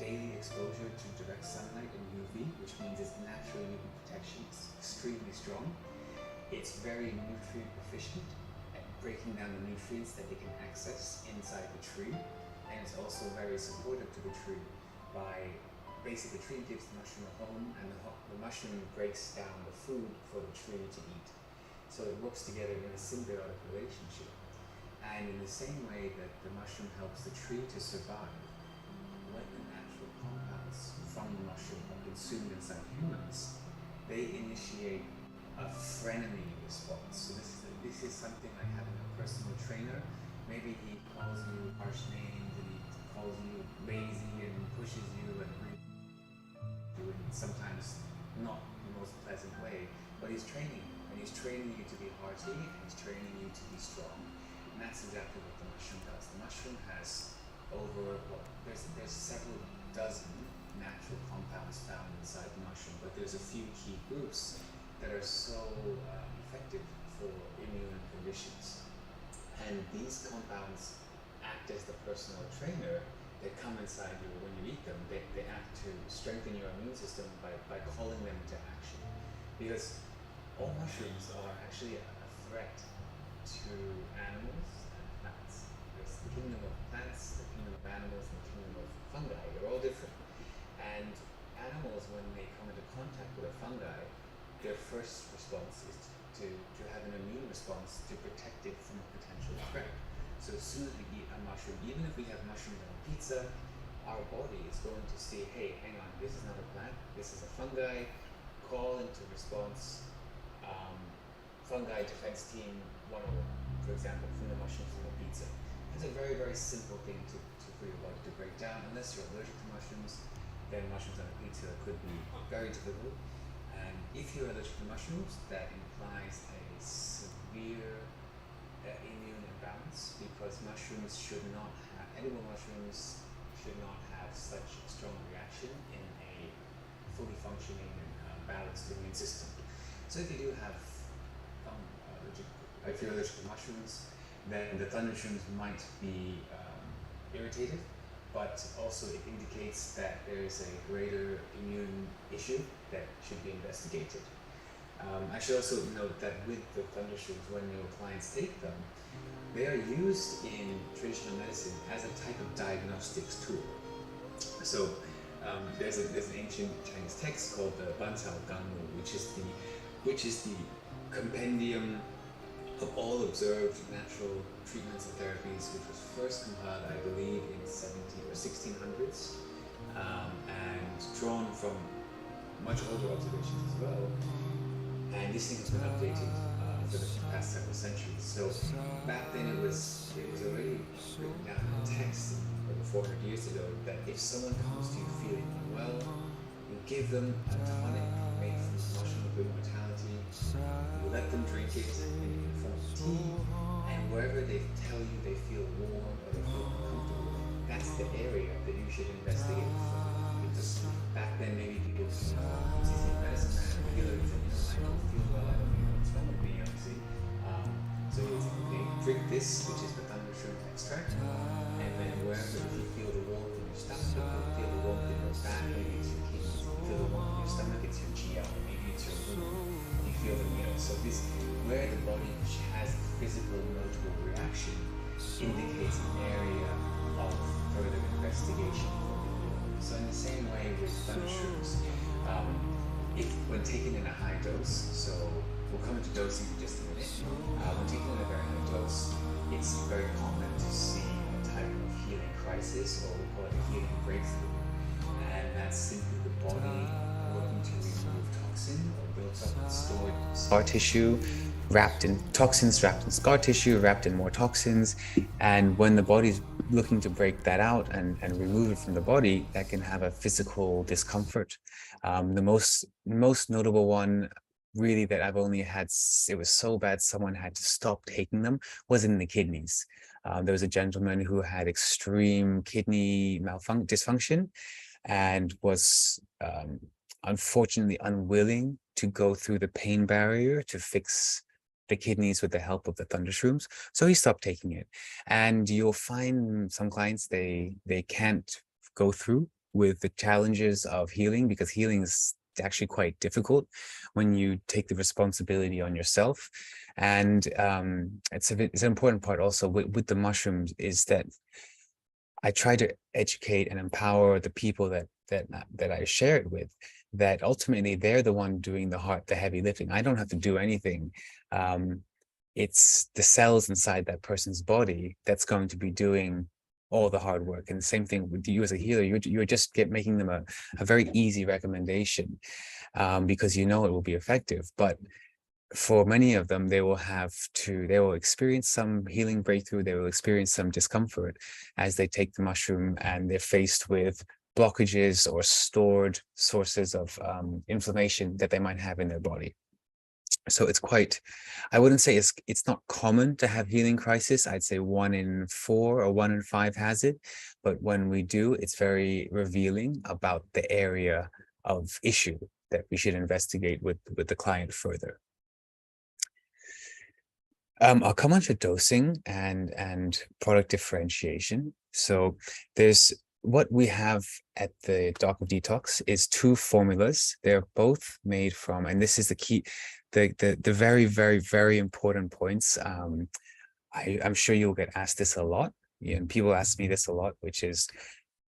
daily exposure to direct sunlight and UV, which means its natural UV protection is extremely strong. It's very nutrient efficient at breaking down the nutrients that they can access inside the tree, and it's also very supportive to the tree by basically the tree gives the mushroom a home, and the mushroom breaks down the food for the tree to eat. So it works together in a symbiotic relationship. And in the same way that the mushroom helps the tree to survive, when the natural compounds from the mushroom are consumed inside humans, they initiate a frenemy response. So this is something like having a personal trainer. Maybe he calls you harsh names and he calls you lazy and pushes you and in sometimes not the most pleasant way, but he's training you, and he's training you to be hearty, and he's training you to be strong. And that's exactly what the mushroom does. The mushroom has there's several dozen natural compounds found inside the mushroom, but there's a few key groups that are so effective for immune conditions. And these compounds act as the personal trainer. They come inside you when you eat them. They act to strengthen your immune system by calling them into action. Because all mushrooms are actually a threat to animals and plants. There's the kingdom of plants, the kingdom of animals, and the kingdom of fungi. They're all different. And animals, when they come into contact with a fungi, their first response is to have an immune response to protect it from a potential threat. So as soon as we eat a mushroom, even if we have mushrooms on pizza, our body is going to see, hey, hang on, this is not a plant, this is a fungi, call into response, fungi defense team 101, for example, from the mushrooms from the pizza. It's a very, very simple thing for your body to break down. Unless you're allergic to mushrooms, then mushrooms on a pizza could be very difficult. And if you're allergic to mushrooms, that implies a severe immune imbalance, because edible mushrooms should not have such a strong reaction in a fully functioning and balanced immune system. So if you do have if you're allergic to mushrooms, then the thunder shrooms might be irritated, but also it indicates that there is a greater immune issue that should be investigated. I should also note that with the thunder shrooms, when your clients take them, they are used in traditional medicine as a type of diagnostics tool. So there's an ancient Chinese text called the Bantao Gangmu, which is the compendium of all observed natural treatments and therapies, which was first compiled, I believe, in 1600s, and drawn from much older observations as well. And this thing has been updated for the past several centuries. So back then it was already written down in text over 400 years ago that if someone comes to you feeling unwell, you give them a tonic made from mushroom of immortality, you let them drink it in the form of tea, and wherever they tell you they feel warm or they feel uncomfortable, that's the area that you should investigate further. Because back then maybe people used medicine man and healers, and I don't feel well, I don't know what's wrong with me, obviously. So they drink this, which is the thunder shroom extract, and then wherever, if you feel the warmth in your stomach, if you feel the warmth in your back, maybe it's your kidneys, if you feel the warmth in your stomach, it's your GI, maybe it's your womb, you feel the so this, where the body has physical notable reaction, indicates an area of further investigation. So in the same way with thunder shrooms, when taken in a high dose, so we'll come into dosing in just a minute, when taken in a very high dose, it's very common to see a type of healing crisis, or we call it a healing breakthrough. And that's simply the body working to remove toxin or built up stored scar tissue, wrapped in toxins, wrapped in scar tissue, wrapped in more toxins. And when the body's looking to break that out and remove it from the body, that can have a physical discomfort. The most notable one, really, that I've only had, it was so bad someone had to stop taking them, was in the kidneys. There was a gentleman who had extreme kidney dysfunction and was unfortunately unwilling to go through the pain barrier to fix the kidneys with the help of the thunder shrooms. So he stopped taking it. And you'll find some clients, they can't go through with the challenges of healing, because healing is actually quite difficult when you take the responsibility on yourself. And it's an important part also with the mushrooms is that I try to educate and empower the people that I share it with, that ultimately they're the one doing the heavy lifting. I don't have to do anything. It's the cells inside that person's body that's going to be doing all the hard work. And the same thing with you as a healer, you're just making them a very easy recommendation, because you know it will be effective. But for many of them, they will experience some healing breakthrough. They will experience some discomfort as they take the mushroom and they're faced with blockages or stored sources of inflammation that they might have in their body. So it's quite, I wouldn't say it's not common to have healing crisis. I'd say 1 in 4 or 1 in 5 has it. But when we do, it's very revealing about the area of issue that we should investigate with the client further. I'll come on to dosing and product differentiation. So there's what we have at the Doc of Detox is 2 formulas. They're both made from, and this is the key, the very, very, very important points. I'm sure you'll get asked this a lot, and people ask me this a lot, which is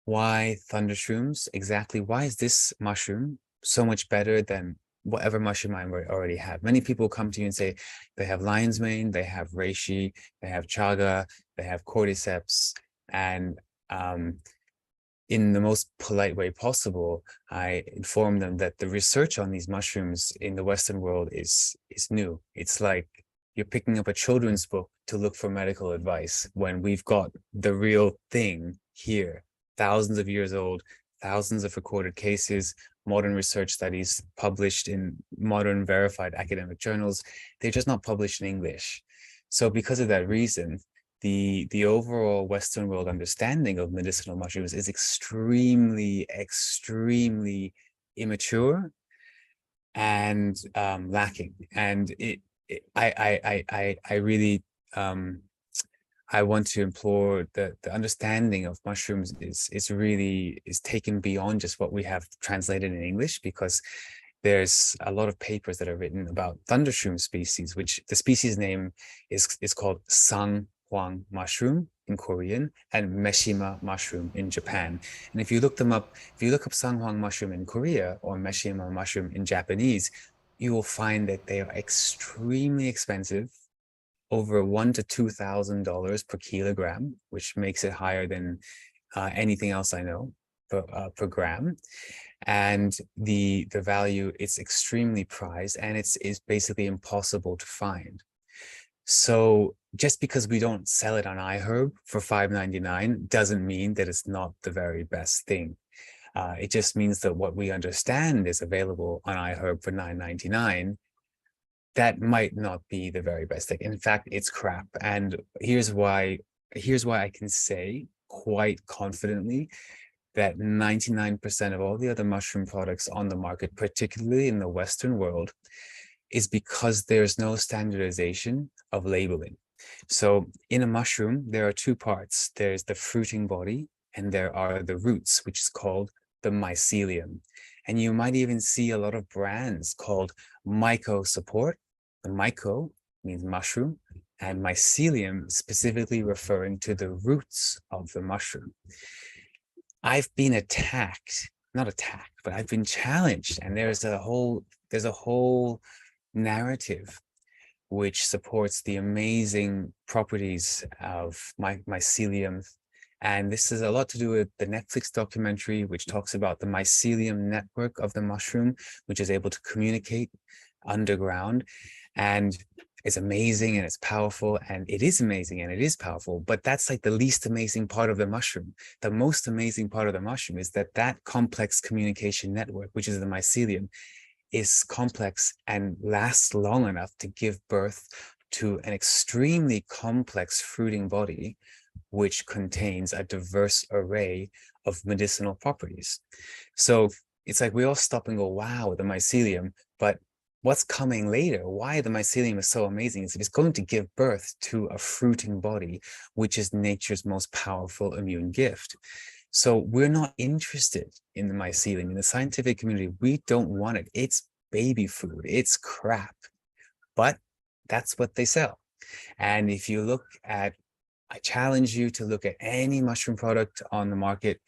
why thunder shrooms? Exactly, why is this mushroom so much better than whatever mushroom I already have? Many people come to you and say they have lion's mane, they have reishi, they have chaga, they have cordyceps, and in the most polite way possible, I inform them that the research on these mushrooms in the Western world is new. It's like you're picking up a children's book to look for medical advice when we've got the real thing here, thousands of years old, thousands of recorded cases, modern research studies published in modern verified academic journals. They're just not published in English. So because of that reason, the overall Western world understanding of medicinal mushrooms is extremely, extremely immature and lacking. And I really I want to implore the understanding of mushrooms is taken beyond just what we have translated in English, because there's a lot of papers that are written about thundershroom species, which the species name is called Sanghwang mushroom in Korean and Meshima mushroom in Japan. And if you look them up, if you look up Sanghwang mushroom in Korea or Meshima mushroom in Japanese, you will find that they are extremely expensive, over $1,000 to $2,000 per kilogram, which makes it higher than anything else I know per gram. And the value is extremely prized, and it's basically impossible to find. So just because we don't sell it on iHerb for $5.99 doesn't mean that it's not the very best thing. It just means that what we understand is available on iHerb for $9.99. That might not be the very best thing. In fact, it's crap. And here's why I can say quite confidently that 99% of all the other mushroom products on the market, particularly in the Western world, is because there's no standardization of labeling. So in a mushroom, there are 2 parts. There's the fruiting body, and there are the roots, which is called the mycelium. And you might even see a lot of brands called myco support. The myco means mushroom, and mycelium specifically referring to the roots of the mushroom. I've been not attacked, but I've been challenged, and there's a whole narrative which supports the amazing properties of mycelium. And this has a lot to do with the Netflix documentary, which talks about the mycelium network of the mushroom, which is able to communicate underground. And it's amazing and it's powerful, and it is amazing and it is powerful, but that's like the least amazing part of the mushroom. The most amazing part of the mushroom is that complex communication network, which is the mycelium, is complex and lasts long enough to give birth to an extremely complex fruiting body, which contains a diverse array of medicinal properties. So it's like we all stop and go, wow, the mycelium, but what's coming later, why the mycelium is so amazing, is it's going to give birth to a fruiting body, which is nature's most powerful immune gift. So we're not interested in the mycelium. In the scientific community, we don't want it. It's baby food. It's crap. But that's what they sell. And if you look at, I challenge you to look at any mushroom product on the market,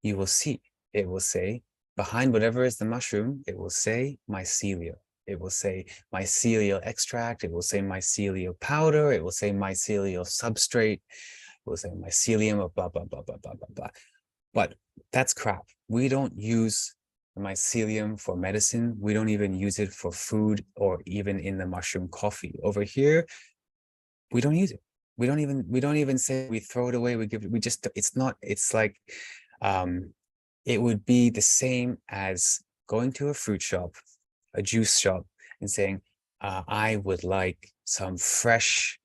you will see, it will say, behind whatever is the mushroom, it will say mycelium. It will say mycelial extract. It will say mycelial powder. It will say mycelial substrate. It will say mycelium of blah, blah, blah, blah, blah, blah, blah. But that's crap. We don't use mycelium for medicine. We don't even use it for food or even in the mushroom coffee. Over here, we don't use it. We don't even say we throw it away. We give it, we just, it's not, it's like, it would be the same as going to a fruit shop, a juice shop, and saying, I would like some fresh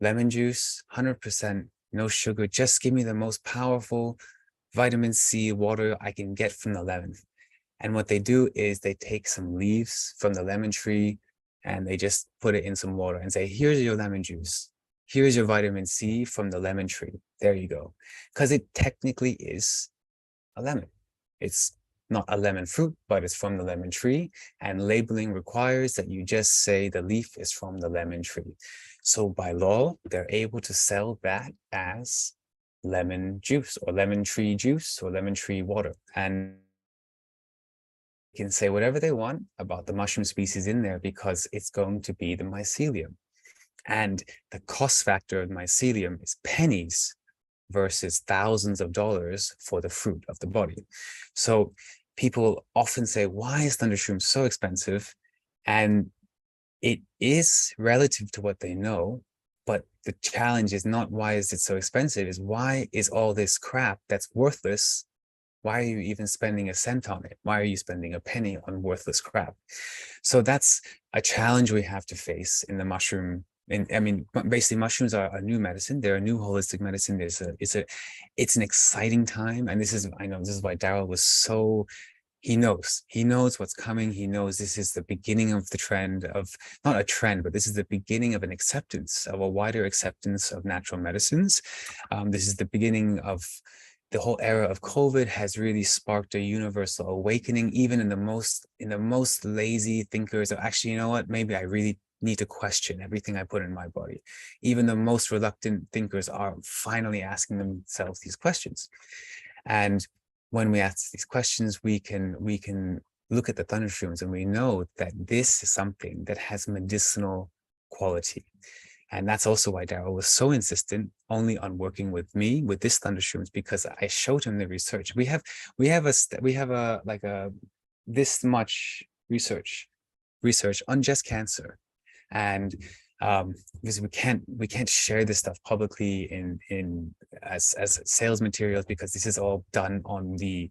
lemon juice, 100%, no sugar. Just give me the most powerful vitamin C water I can get from the lemon. And what they do is they take some leaves from the lemon tree and they just put it in some water and say, here's your lemon juice. Here's your vitamin C from the lemon tree. There you go. Because it technically is a lemon. It's not a lemon fruit, but it's from the lemon tree. And labeling requires that you just say the leaf is from the lemon tree. So by law, they're able to sell that as lemon juice or lemon tree juice or lemon tree water. And can say whatever they want about the mushroom species in there because it's going to be the mycelium. And the cost factor of mycelium is pennies versus thousands of dollars for the fruit of the body. So people often say, why is thundershroom so expensive? And it is relative to what they know, but the challenge is not why is it so expensive, is why is all this crap that's worthless, why are you even spending a cent on it? Why are you spending a penny on worthless crap? So that's a challenge we have to face in the mushroom. And I mean, basically, mushrooms are a new medicine. They're a new holistic medicine. It's an exciting time. And this is, I know this is why Daryl was so, he knows what's coming. He knows this is the beginning of the trend of, not a trend, but this is the beginning of an acceptance, of a wider acceptance of natural medicines. This is the beginning of the whole era of COVID has really sparked a universal awakening, even in the most lazy thinkers of actually, you know what, maybe I really need to question everything I put in my body. Even the most reluctant thinkers are finally asking themselves these questions. And when we ask these questions, we can look at the thundershrooms and we know that this is something that has medicinal quality. And that's also why Daryl was so insistent only on working with me with this thundershrooms, because I showed him the research. We have this much research on just cancer, and because we can't share this stuff publicly in as sales materials, because this is all done on the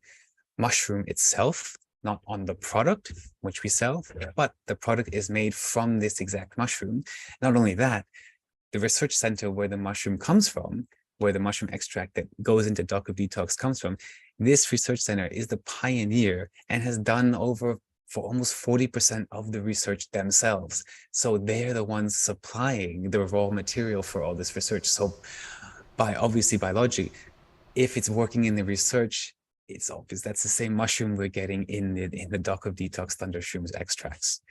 mushroom itself, not on the product which we sell, but the product is made from this exact mushroom. Not only that, the research center where the mushroom comes from, where the mushroom extract that goes into Doc of Detox comes from, this research center is the pioneer and has done over for almost 40% of the research themselves. So they're the ones supplying the raw material for all this research. So obviously by logic, if it's working in the research, it's obvious that's the same mushroom we're getting in the Doc of Detox thundershrooms extracts.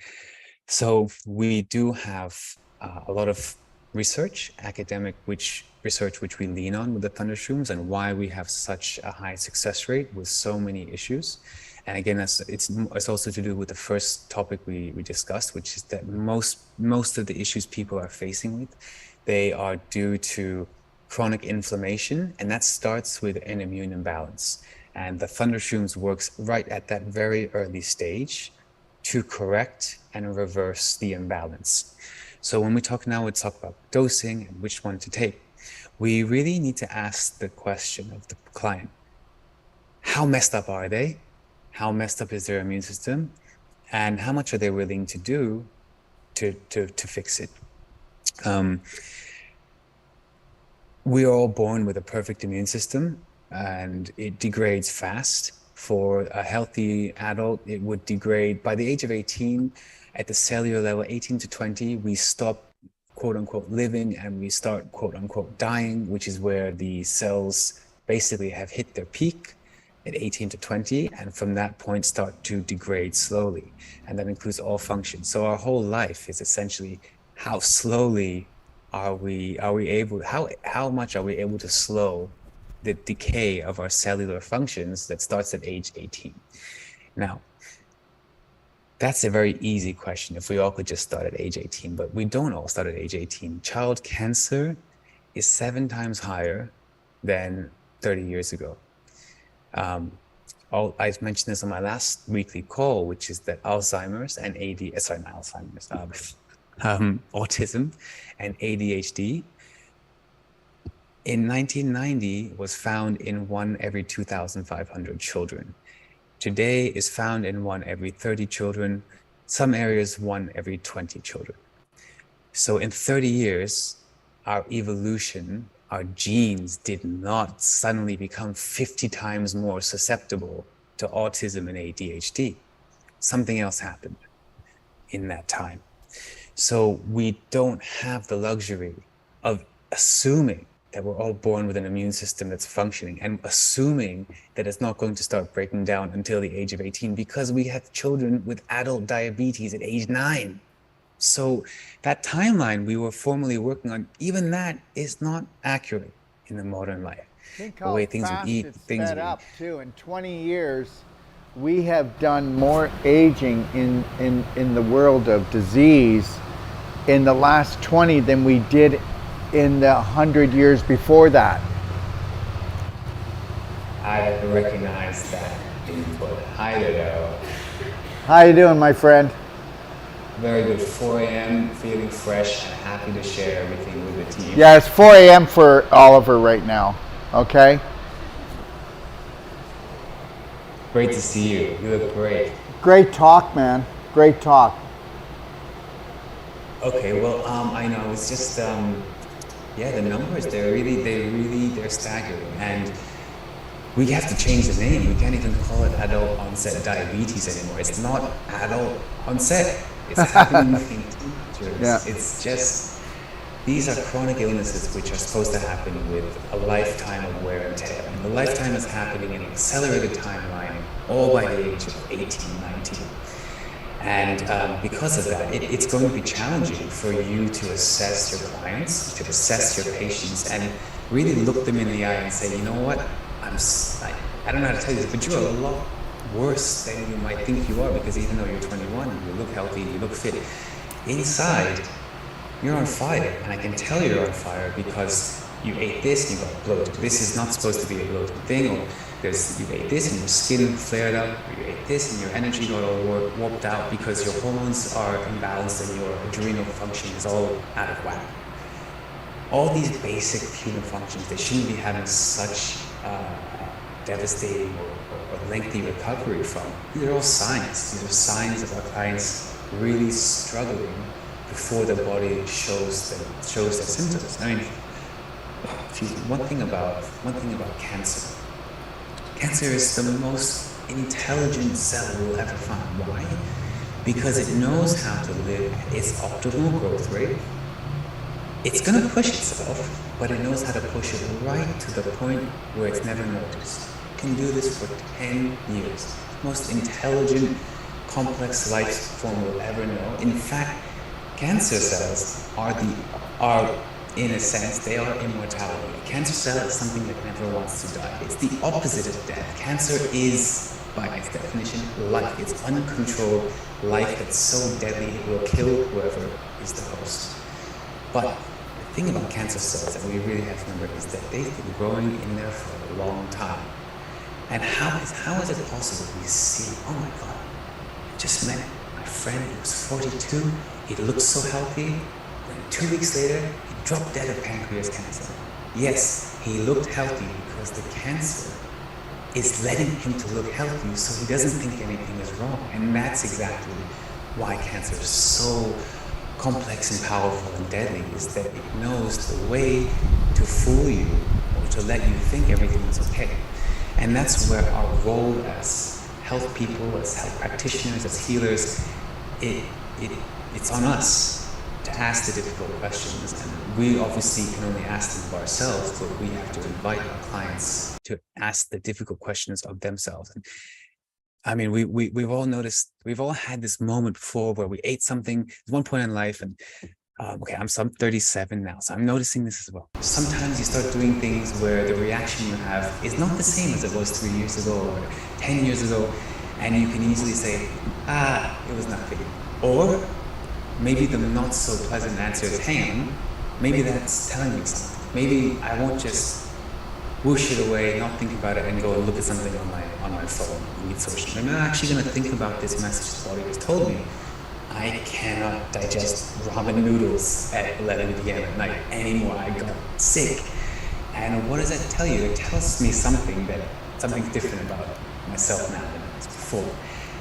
So we do have a lot of research, academic research which we lean on with the thundershrooms, and why we have such a high success rate with so many issues. And again, it's also to do with the first topic we discussed, which is that most of the issues people are facing with, they are due to chronic inflammation, and that starts with an immune imbalance. And the thundershrooms works right at that very early stage to correct and reverse the imbalance. So when we talk about dosing and which one to take, we really need to ask the question of the client: how messed up are they? How messed up is their immune system? And how much are they willing to do to fix it? We are all born with a perfect immune system, and it degrades fast. For a healthy adult, it would degrade by the age of 18. At the cellular level, 18 to 20, we stop, quote unquote, living, and we start, quote unquote, dying, which is where the cells basically have hit their peak at 18 to 20, and from that point start to degrade slowly. And that includes all functions. So our whole life is essentially how slowly are we able, how much are we able to slow the decay of our cellular functions that starts at age 18. Now, that's a very easy question if we all could just start at age 18, but we don't all start at age 18. Child cancer is 7 times higher than 30 years ago. I mentioned this on my last weekly call, which is that Alzheimer's and autism and ADHD in 1990 was found in 1 every 2,500 children. Today is found in 1 every 30 children, some areas 1 every 20 children. So in 30 years, our evolution, our genes did not suddenly become 50 times more susceptible to autism and ADHD. Something else happened in that time. So we don't have the luxury of assuming that we're all born with an immune system that's functioning and assuming that it's not going to start breaking down until the age of 18, because we have children with adult diabetes at age 9. So that timeline we were formerly working on, even that is not accurate in the modern life. Think The how way things fast we eat, it's things sped we up too. In 20 years, we have done more aging in the world of disease in the last 20 than we did in the 100 years before that. I recognize that input. Hi there. How you doing, my friend? Very good. 4 a.m., feeling fresh and happy to share everything with the team. Yeah, it's 4 a.m. for Oliver right now, okay? Great to see you. You look great. Great talk, man. Great talk. Okay, well, I know it's just, yeah, the numbers, they're staggering. And we have to change the name. We can't even call it adult onset diabetes anymore. It's not adult onset. It's happening in teenagers. Yeah. It's just, these are chronic illnesses which are supposed to happen with a lifetime of wear and tear. And the lifetime is happening in an accelerated timeline, all by the age of 18, 19. And because of that, it's going to be challenging for you to assess your clients, to assess your patients, and really look them in the eye and say, you know what, I don't know how to tell you this, but you're a lot worse than you might think you are, because even though you're 21, you look healthy, you look fit, inside, you're on fire. And I can tell you're on fire because you ate this and you got bloated. This is not supposed to be a bloated thing, or you ate this and your skin flared up, or you ate this and your energy got all warped out because your hormones are imbalanced and your adrenal function is all out of whack. All these basic human functions, they shouldn't be having such devastating or lengthy recovery from. These are all signs. These are signs of our clients really struggling before the body shows their symptoms. I mean, one thing about cancer. Cancer is the most intelligent cell we'll ever find. Why? Because it knows how to live at its optimal growth rate. It's going to push itself, but it knows how to push it right to the point where it's never noticed. It can do this for 10 years. Most intelligent, complex life form we'll ever know. In fact, cancer cells are in a sense, they are immortality. A cancer cell is something that never wants to die. It's the opposite of death. Cancer is, by its definition, life. It's uncontrolled life that's so deadly it will kill whoever is the host. But the thing about cancer cells that we really have to remember is that they've been growing in there for a long time. And how is it possible we see, oh my God, I just met my friend, he was 42, he looked so healthy, and 2 weeks later, he dropped dead of pancreas cancer. Yes, he looked healthy because the cancer is letting him to look healthy so he doesn't think anything is wrong. And that's exactly why cancer is so complex and powerful and deadly, is that it knows the way to fool you or to let you think everything is okay. And that's where our role as health people, as health practitioners, as healers, it's on us to to ask the difficult questions, and we obviously can only ask them of ourselves, but we have to invite our clients to ask the difficult questions of themselves. And I mean, we've all noticed, we've all had this moment before where we ate something at one point in life, and okay, I'm 37 now, so I'm noticing this as well. Sometimes you start doing things where the reaction you have is not the same as it was 3 years ago or 10 years ago, and you can easily say, it was nothing. Or maybe the not so pleasant answer is, hang on, maybe that's telling me something. Maybe I won't just whoosh it away, not think about it, and go and look at something on my phone, read social. I'm not actually going to think about this message the body has told me. I cannot digest ramen noodles at 11 p.m. at night anymore. I got sick. And what does that tell you? It tells me something different about myself now than it was before.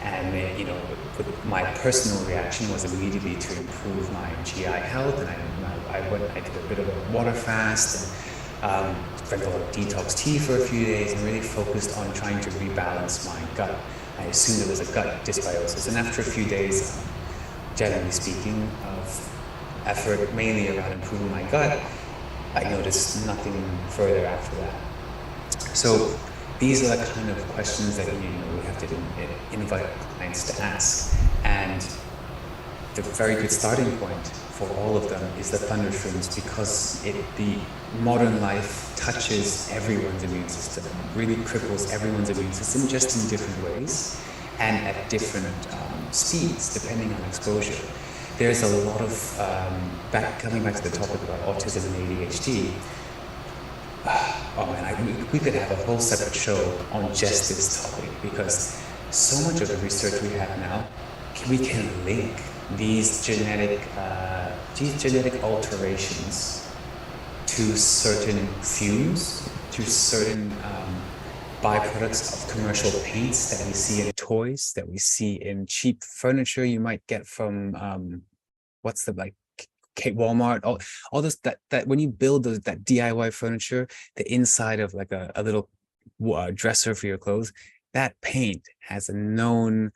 And you know, my personal reaction was immediately to improve my GI health, and I did a bit of a water fast, and drank a lot of detox tea for a few days, and really focused on trying to rebalance my gut. I assumed it was a gut dysbiosis, and after a few days, generally speaking, of effort mainly around improving my gut, I noticed nothing further after that. So these are the kind of questions that we have to invite clients to ask. And the very good starting point for all of them is the thunder shrooms, because the modern life touches everyone's immune system, really cripples everyone's immune system, just in different ways and at different speeds depending on exposure. There's a lot of coming back to the topic about autism and ADHD. Oh man, we could have a whole separate show on just this topic, because so much of the research we have now, we can link these genetic alterations to certain fumes, to certain byproducts of commercial paints that we see in toys, that we see in cheap furniture you might get from Walmart, all this, that when you build that DIY furniture, the inside of like a little dresser for your clothes, that paint has a known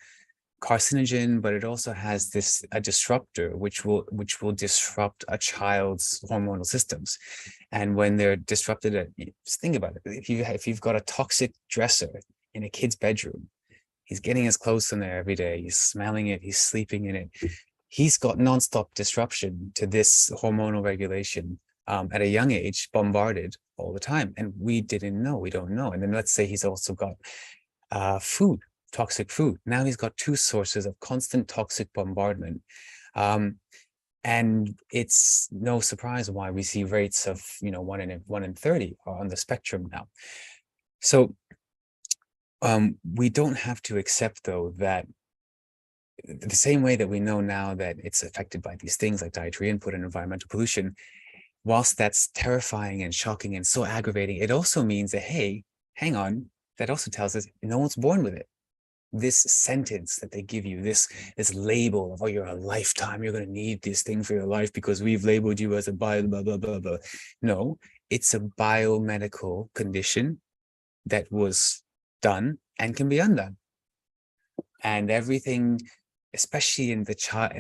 carcinogen, but it also has a disruptor which will disrupt a child's hormonal systems. And when they're disrupted, just think about it. If you've got a toxic dresser in a kid's bedroom, he's getting his clothes in there every day, he's smelling it, he's sleeping in it, he's got nonstop disruption to this hormonal regulation at a young age, bombarded all the time. And we don't know. And then let's say he's also got toxic food. Now he's got two sources of constant toxic bombardment. And it's no surprise why we see rates of 1 in 30 are on the spectrum now. So we don't have to accept, though, that the same way that we know now that it's affected by these things like dietary input and environmental pollution, whilst that's terrifying and shocking and so aggravating, it also means that, hey, hang on, that also tells us no one's born with it. This sentence that they give you, this label of, oh, you're a lifetime, you're going to need this thing for your life because we've labeled you as a blah, blah, blah, blah. No, it's a biomedical condition that was done and can be undone. And everything, especially in the child,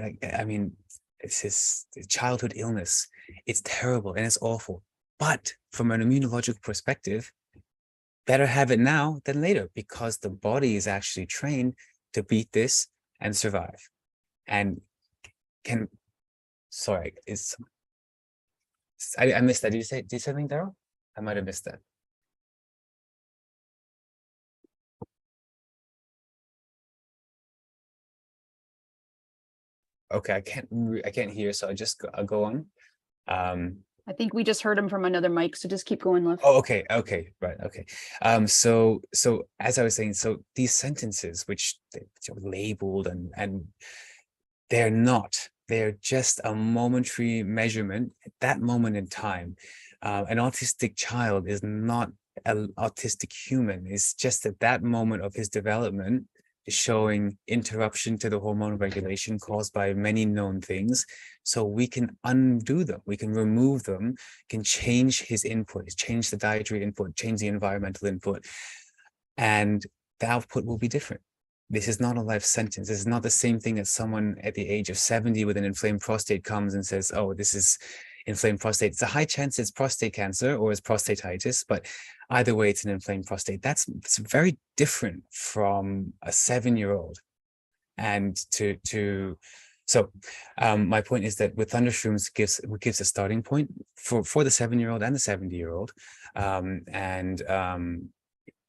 it's his childhood illness, it's terrible and it's awful. But from an immunological perspective, better have it now than later, because the body is actually trained to beat this and survive. And I missed that. Did you say something, Daryl? I might have missed that. Okay, I can't hear, so I'll go on. I think we just heard him from another mic, so just keep going, Liv. Oh, okay, right, okay. So as I was saying, so these sentences which are labeled and they're just a momentary measurement at that moment in time. An autistic child is not an autistic human. It's just at that moment of his development is showing interruption to the hormonal regulation caused by many known things. So we can undo them, we can remove them, can change his input, change the dietary input, change the environmental input, and the output will be different. this is not a life sentence. This is not the same thing that someone at the age of 70 with an inflamed prostate comes and says, oh, this is inflamed prostate. It's a high chance it's prostate cancer or it's prostatitis, but either way, it's an inflamed prostate. It's very different from a 7-year-old. And so my point is that with Thundershrooms gives a starting point for the 7-year-old and the 70-year-old.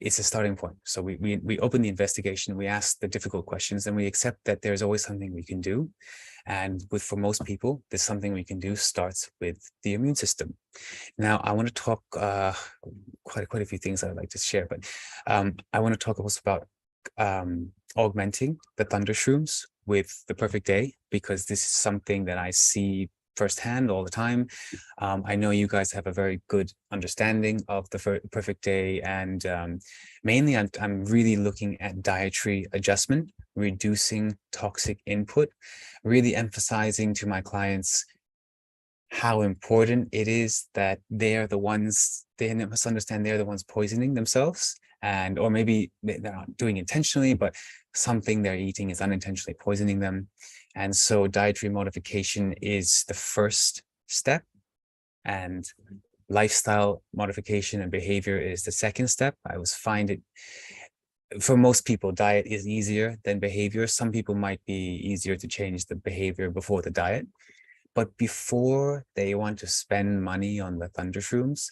It's a starting point. So we open the investigation, we ask the difficult questions, and we accept that there's always something we can do. And for most people, there's something we can do starts with the immune system. Now, I want to talk quite a few things I'd like to share, but I want to talk also about augmenting the Thundershrooms with the perfect day, because this is something that I see firsthand all the time. I know you guys have a very good understanding of the perfect day, and mainly I'm really looking at dietary adjustment, reducing toxic input, really emphasizing to my clients how important it is that they must understand they're the ones poisoning themselves, or maybe they're not doing intentionally, but something they're eating is unintentionally poisoning them. And so dietary modification is the first step, and lifestyle modification and behavior is the second step. I always find it, for most people, diet is easier than behavior. Some people might be easier to change the behavior before the diet. But before they want to spend money on the Thundershrooms,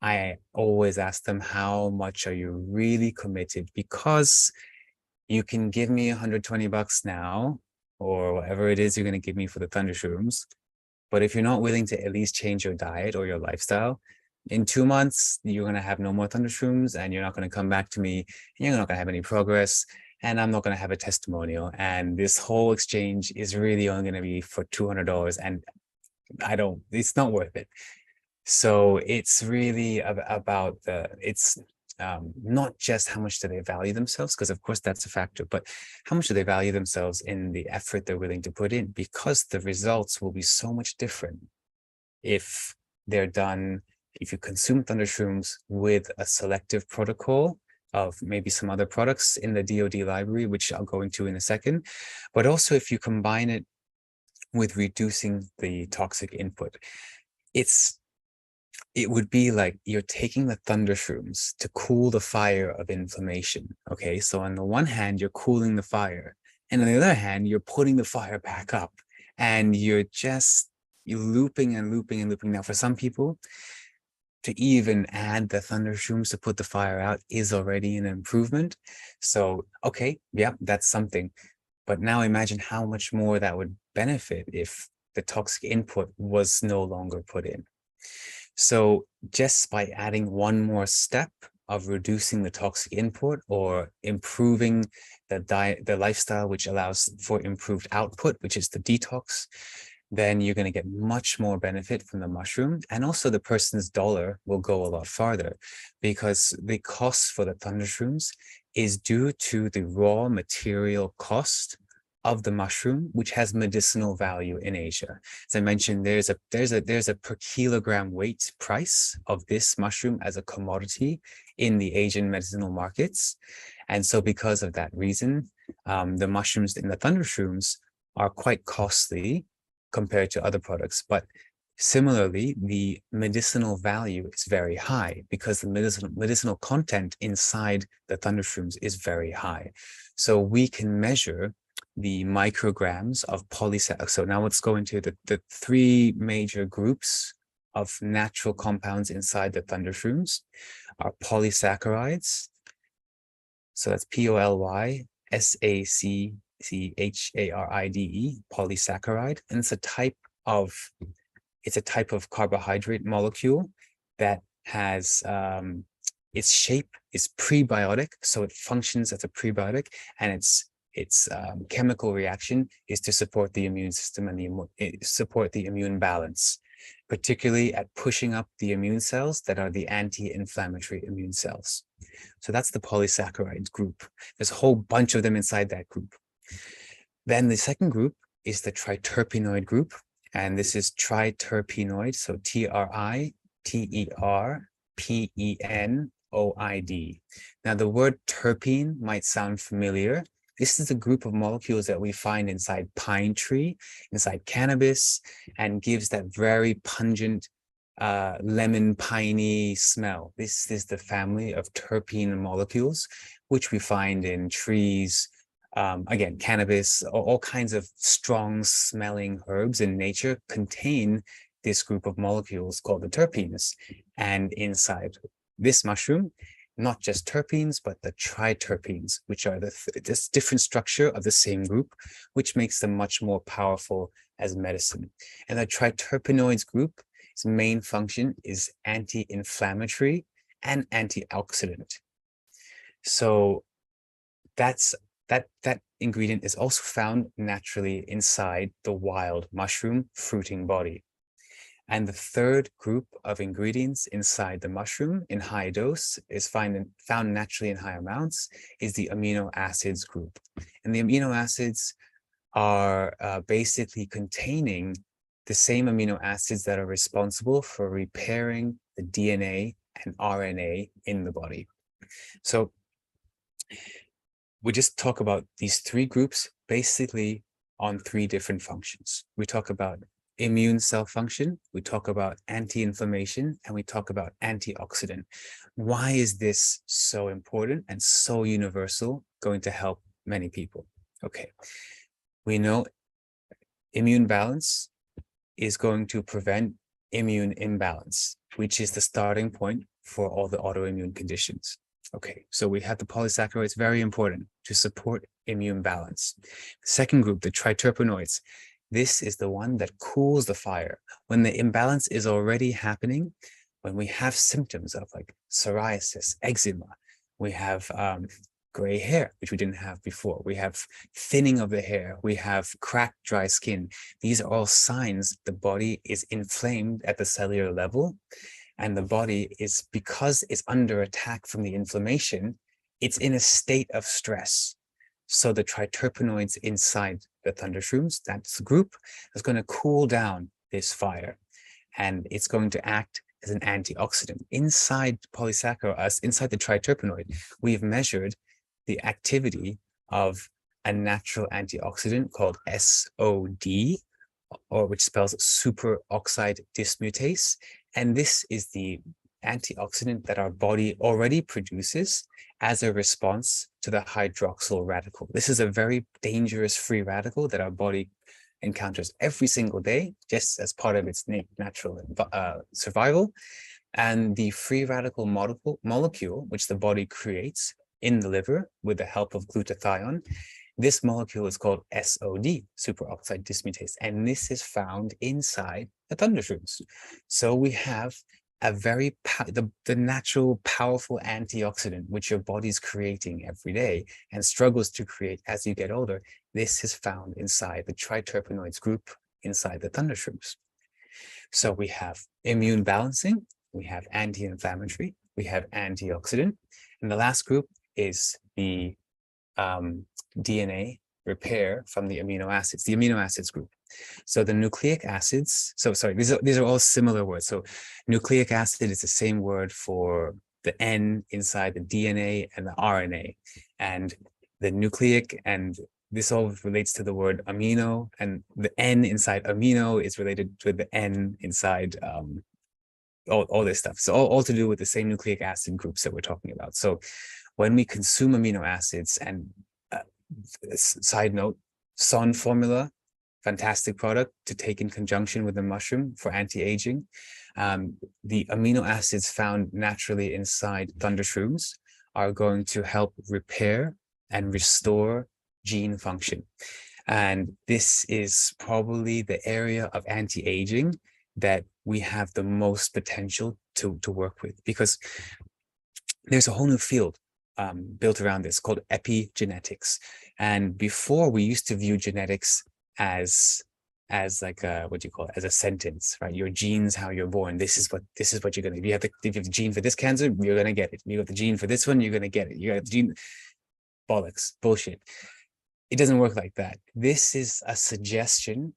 I always ask them, how much are you really committed? Because you can give me $120 now, or whatever it is you're going to give me for the Thundershrooms. But if you're not willing to at least change your diet or your lifestyle, in 2 months, you're going to have no more Thundershrooms, and you're not going to come back to me. And you're not going to have any progress, and I'm not going to have a testimonial. And this whole exchange is really only going to be for $200, and it's not worth it. So it's really about it's not just how much do they value themselves, because of course that's a factor, but how much do they value themselves in the effort they're willing to put in, because the results will be so much different if you consume Thundershrooms with a selective protocol of maybe some other products in the DoD library, which I'll go into in a second, but also if you combine it with reducing the toxic input. It would be like you're taking the Thundershrooms to cool the fire of inflammation. Okay, so on the one hand, you're cooling the fire, and on the other hand, you're putting the fire back up, and you're looping and looping and looping. Now, for some people, to even add the Thundershrooms to put the fire out is already an improvement. So, okay, yeah, that's something. But now imagine how much more that would benefit if the toxic input was no longer put in. So just by adding one more step of reducing the toxic input or improving the lifestyle, which allows for improved output, which is the detox, then you're going to get much more benefit from the mushroom. And also the person's dollar will go a lot farther, because the cost for the Thundershrooms is due to the raw material cost of the mushroom, which has medicinal value in Asia. As I mentioned, there's a per kilogram weight price of this mushroom as a commodity in the Asian medicinal markets. And so because of that reason, the mushrooms in the Thundershrooms are quite costly compared to other products. But similarly, the medicinal value is very high because the medicinal content inside the Thundershrooms is very high. So we can measure the micrograms of polysaccharides. So now let's go into the three major groups of natural compounds inside the Thundershrooms are polysaccharides. So that's polysacharide, polysaccharide, and it's a type of carbohydrate molecule that has its shape is prebiotic, so it functions as a prebiotic, and its chemical reaction is to support the immune system and support the immune balance, particularly at pushing up the immune cells that are the anti-inflammatory immune cells. So that's the polysaccharide group. There's a whole bunch of them inside that group. Then the second group is the triterpenoid group, and this is triterpenoid, so TRITERPENOID. Now the word terpene might sound familiar. This is the group of molecules that we find inside pine tree, inside cannabis, and gives that very pungent lemon piney smell. This is the family of terpene molecules, which we find in trees, again, cannabis, all kinds of strong smelling herbs in nature contain this group of molecules called the terpenes. And inside this mushroom, not just terpenes, but the triterpenes, which are this different structure of the same group, which makes them much more powerful as medicine. And the triterpenoids group, its main function is anti-inflammatory and antioxidant. So that ingredient is also found naturally inside the wild mushroom fruiting body. And the third group of ingredients inside the mushroom in high dose is found naturally in high amounts is the amino acids group. And the amino acids are basically containing the same amino acids that are responsible for repairing the DNA and RNA in the body. So we just talk about these three groups basically on three different functions. We talk about immune cell function, we talk about anti-inflammation, and we talk about antioxidant. Why is this so important and so universal, going to help many people? Okay, we know immune balance is going to prevent immune imbalance, which is the starting point for all the autoimmune conditions. Okay, so we have the polysaccharides, very important to support immune balance. The second group, the triterpenoids, this is the one that cools the fire. When the imbalance is already happening, when we have symptoms of like psoriasis, eczema, we have gray hair, which we didn't have before. We have thinning of the hair. We have cracked, dry skin. These are all signs the body is inflamed at the cellular level. And the body is, because it's under attack from the inflammation, it's in a state of stress. So the triterpenoids inside the thundershrooms, that's the group, is going to cool down this fire. And it's going to act as an antioxidant. Inside polysaccharides, inside the triterpenoid, we've measured the activity of a natural antioxidant called SOD, or which spells superoxide dismutase. And this is the antioxidant that our body already produces as a response to the hydroxyl radical. This is a very dangerous free radical that our body encounters every single day, just as part of its natural survival. And the free radical molecule, which the body creates in the liver with the help of glutathione, this molecule is called SOD, superoxide dismutase, and this is found inside the thundershrooms. So we have a very the natural powerful antioxidant which your body's creating every day and struggles to create as you get older. This is found inside the triterpenoids group inside the thundershrooms. So we have immune balancing, we have anti-inflammatory, we have antioxidant, and the last group is the DNA repair from the amino acids group. So the nucleic acids, these are all similar words. So nucleic acid is the same word for the N inside the DNA and the RNA. And the nucleic, and this all relates to the word amino, and the N inside amino is related to the N inside all this stuff. So all to do with the same nucleic acid groups that we're talking about. So when we consume amino acids, and side note, Son formula, fantastic product to take in conjunction with the mushroom for anti-aging. The amino acids found naturally inside thundershrooms are going to help repair and restore gene function. And this is probably the area of anti-aging that we have the most potential to work with, because there's a whole new field built around this called epigenetics. And before, we used to view genetics as like what do you call it, as a sentence, right? Your genes, how you're born, this is what you're gonna, if you have the gene for this cancer, you're gonna get it. You have the gene for this one, you're gonna get it. You got the gene, bollocks, bullshit. It doesn't work like that. This is a suggestion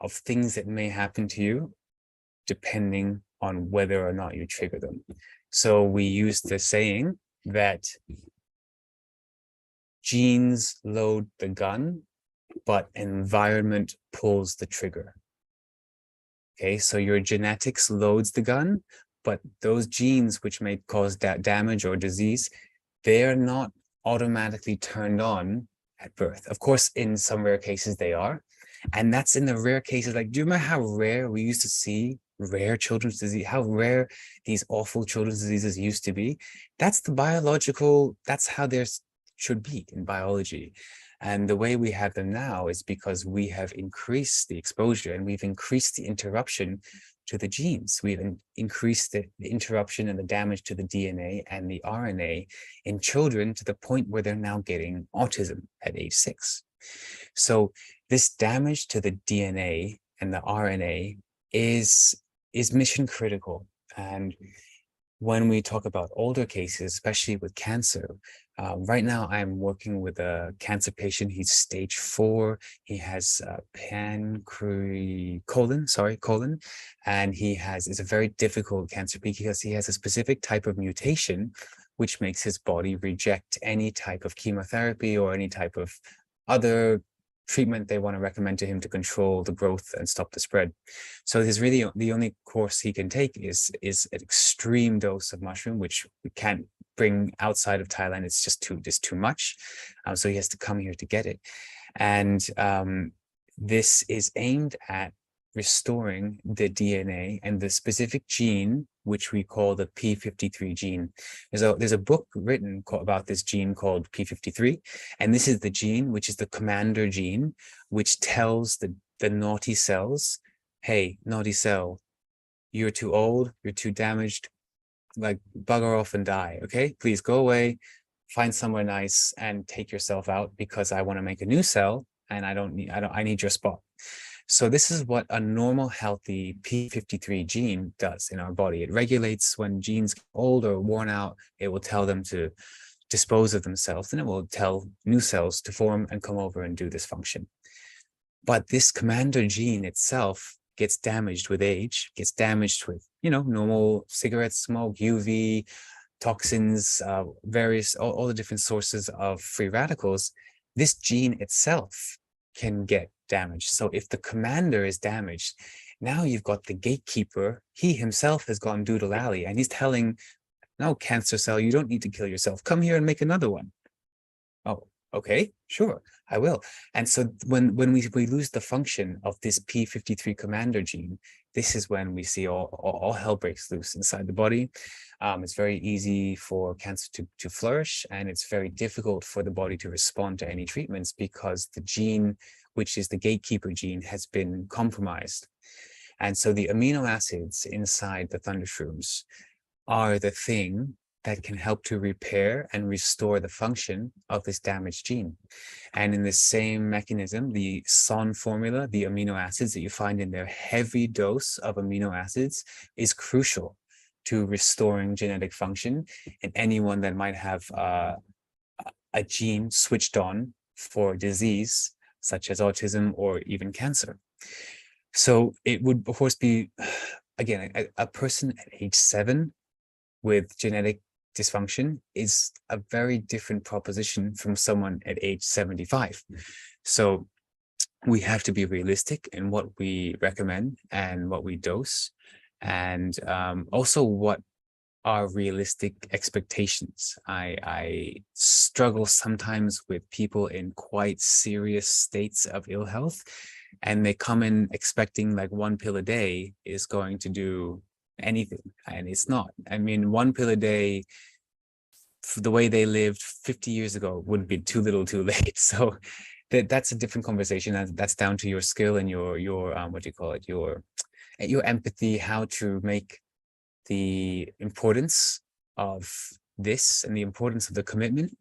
of things that may happen to you depending on whether or not you trigger them. So we use the saying that genes load the gun, but environment pulls the trigger. Okay, so your genetics loads the gun, but those genes which may cause damage or disease, they're not automatically turned on at birth. Of course, in some rare cases they are. And that's in the rare cases. Like, do you remember how rare we used to see rare children's disease, how rare these awful children's diseases used to be? That's the biological, that's how there should be in biology. And the way we have them now is because we have increased the exposure and we've increased the interruption to the genes. We've increased the interruption and the damage to the DNA and the RNA in children to the point where they're now getting autism at age 6. So this damage to the DNA and the RNA is mission critical. And when we talk about older cases, especially with cancer, right now I'm working with a cancer patient. He's stage 4. He has colon, and it's a very difficult cancer because he has a specific type of mutation which makes his body reject any type of chemotherapy or any type of other treatment they want to recommend to him to control the growth and stop the spread. So there's really the only course he can take is an extreme dose of mushroom, which we can't bring outside of Thailand. It's just too much. So he has to come here to get it. And this is aimed at restoring the DNA and the specific gene, which we call the P53 gene. There's a book written about this gene called P53, and this is the gene, which is the commander gene, which tells the naughty cells, hey, naughty cell, you're too old, you're too damaged, like bugger off and die, okay? Please go away, find somewhere nice and take yourself out because I want to make a new cell and I need your spot. So this is what a normal, healthy P53 gene does in our body. It regulates when genes get old or worn out. It will tell them to dispose of themselves, and it will tell new cells to form and come over and do this function. But this commander gene itself gets damaged with age, gets damaged with, normal cigarette smoke, UV, toxins, all the different sources of free radicals. This gene itself can get damaged. So if the commander is damaged, now you've got the gatekeeper. He himself has gone doodle alley and he's telling, no, cancer cell, you don't need to kill yourself. Come here and make another one. Oh, okay, sure, I will. And so when we lose the function of this P53 commander gene, this is when we see all hell breaks loose inside the body. It's very easy for cancer to flourish, and it's very difficult for the body to respond to any treatments because the gene, which is the gatekeeper gene, has been compromised. And so the amino acids inside the thundershrooms are the thing that can help to repair and restore the function of this damaged gene. And in the same mechanism, the SON formula, the amino acids that you find in their heavy dose of amino acids, is crucial to restoring genetic function in anyone that might have a gene switched on for disease, such as autism or even cancer. So it would, of course, be, again, a person at age 7 with genetic dysfunction is a very different proposition from someone at age 75. So we have to be realistic in what we recommend and what we dose, and also what are realistic expectations. I struggle sometimes with people in quite serious states of ill health, and they come in expecting like 1 pill a day is going to do anything, and it's not. I mean, 1 pill a day for the way they lived 50 years ago would be too little too late. So that's a different conversation, and that's down to your skill and your what do you call it, your empathy, how to make the importance of this and the importance of the commitment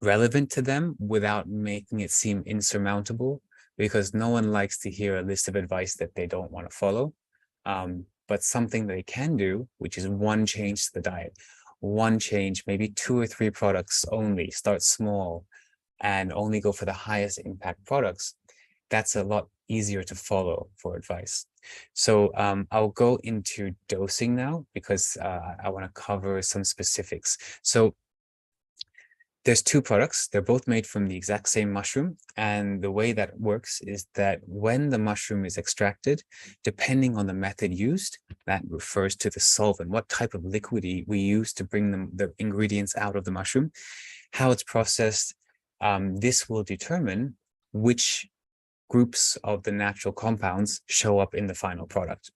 relevant to them without making it seem insurmountable, because no one likes to hear a list of advice that they don't want to follow. But something they can do, which is one change to the diet, one change, maybe 2 or 3 products only, start small and only go for the highest impact products. That's a lot easier to follow for advice. So I'll go into dosing now because I want to cover some specifics. So there's two products. They're both made from the exact same mushroom. And the way that works is that when the mushroom is extracted, depending on the method used, that refers to the solvent, what type of liquid we use to bring the ingredients out of the mushroom, how it's processed. This will determine which groups of the natural compounds show up in the final product.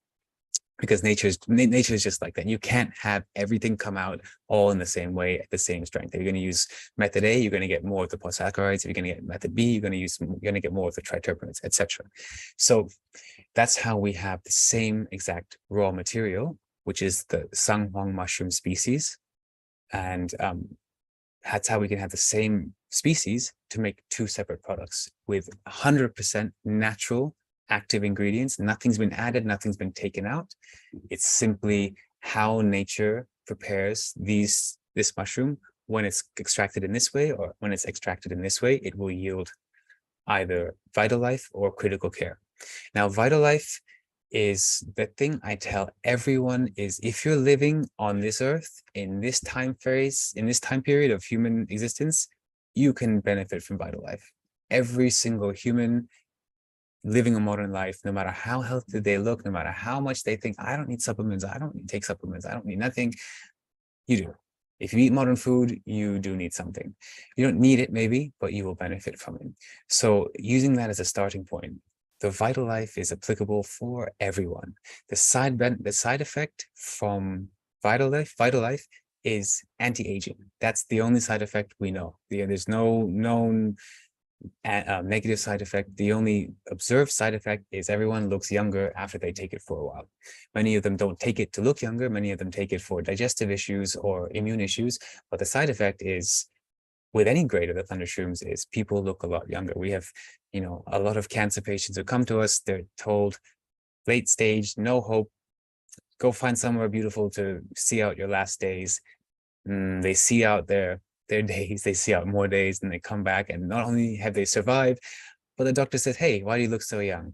Because nature is just like that. You can't have everything come out all in the same way at the same strength. If you're going to use method A, you're going to get more of the polysaccharides. If you're going to get method B, you're going to get more of the triterpenoids, etc. So that's how we have the same exact raw material, which is the Sanghuang mushroom species, and that's how we can have the same species to make two separate products with 100% natural active ingredients. Nothing's been added, nothing's been taken out. It's simply how nature prepares this mushroom. When it's extracted in this way or when it's extracted in this way, it will yield either vital life or critical care. Now, vital life is the thing I tell everyone is, if you're living on this earth in this time phase, in this time period of human existence, you can benefit from vital life. Every single human living a modern life, no matter how healthy they look, no matter how much they think, I don't need supplements, I don't need to take supplements, I don't need nothing, you do. If you eat modern food, you do need something. You don't need it maybe, but you will benefit from it. So using that as a starting point, the vital life is applicable for everyone. The side effect from vital life is anti-aging. That's the only side effect we know. There's no known negative side effect. The only observed side effect is everyone looks younger after they take it for a while. Many of them don't take it to look younger. Many of them take it for digestive issues or immune issues. But the side effect is, with any grade of the thunder shrooms, is people look a lot younger. We have, a lot of cancer patients who come to us. They're told, late stage, no hope. Go find somewhere beautiful to see out your last days. They see out their days, they see out more days, and they come back, and not only have they survived, but the doctor says, hey, why do you look so young?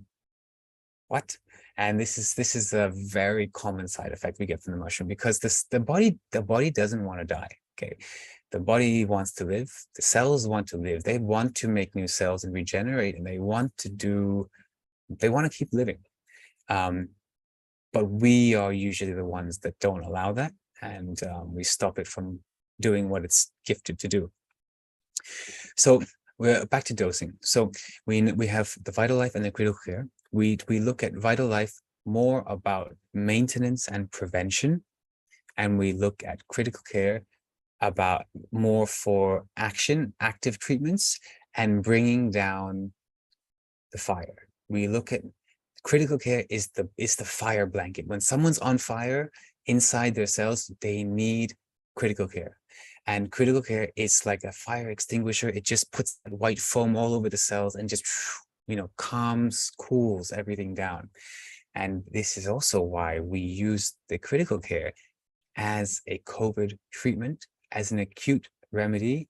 What? And this is a very common side effect we get from the mushroom, because the body doesn't want to die. Okay, the body wants to live, the cells want to live, they want to make new cells and regenerate, and they want to keep living. But we are usually the ones that don't allow that, and we stop it from doing what it's gifted to do. So we're back to dosing. So we have the vital life and the critical care. We look at vital life more about maintenance and prevention, and we look at critical care about more for active treatments and bringing down the fire. We look at critical care is the fire blanket. When someone's on fire inside their cells, they need critical care. And critical care is like a fire extinguisher. It just puts that white foam all over the cells and just, calms, cools everything down. And this is also why we use the critical care as a COVID treatment, as an acute remedy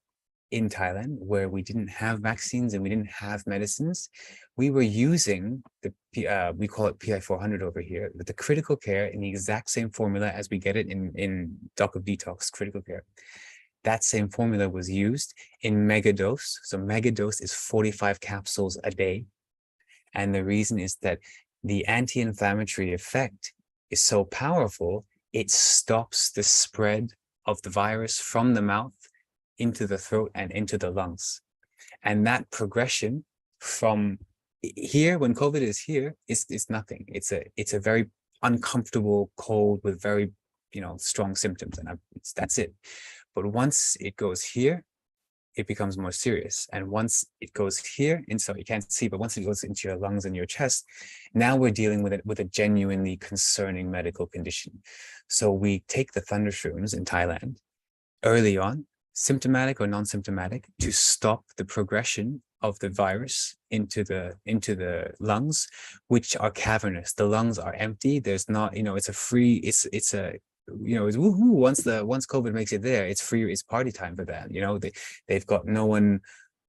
in Thailand, where we didn't have vaccines and we didn't have medicines. We were using we call it PI400 over here, but the critical care in the exact same formula as we get it in Doc of Detox critical care. That same formula was used in megadose. So megadose is 45 capsules a day. And the reason is that the anti-inflammatory effect is so powerful, it stops the spread of the virus from the mouth into the throat and into the lungs. And that progression from here, when COVID is here, it's nothing. It's a very uncomfortable cold with very, strong symptoms, and that's it. But once it goes here, it becomes more serious. And once it goes here, and so you can't see, but once it goes into your lungs and your chest, now we're dealing with a genuinely concerning medical condition. So we take the thunder shrooms in Thailand early on, symptomatic or non-symptomatic, to stop the progression of the virus into the lungs, which are cavernous. The lungs are empty. There's not, it's a woohoo. Once COVID makes it there, it's free, it's party time for them. They've got no one's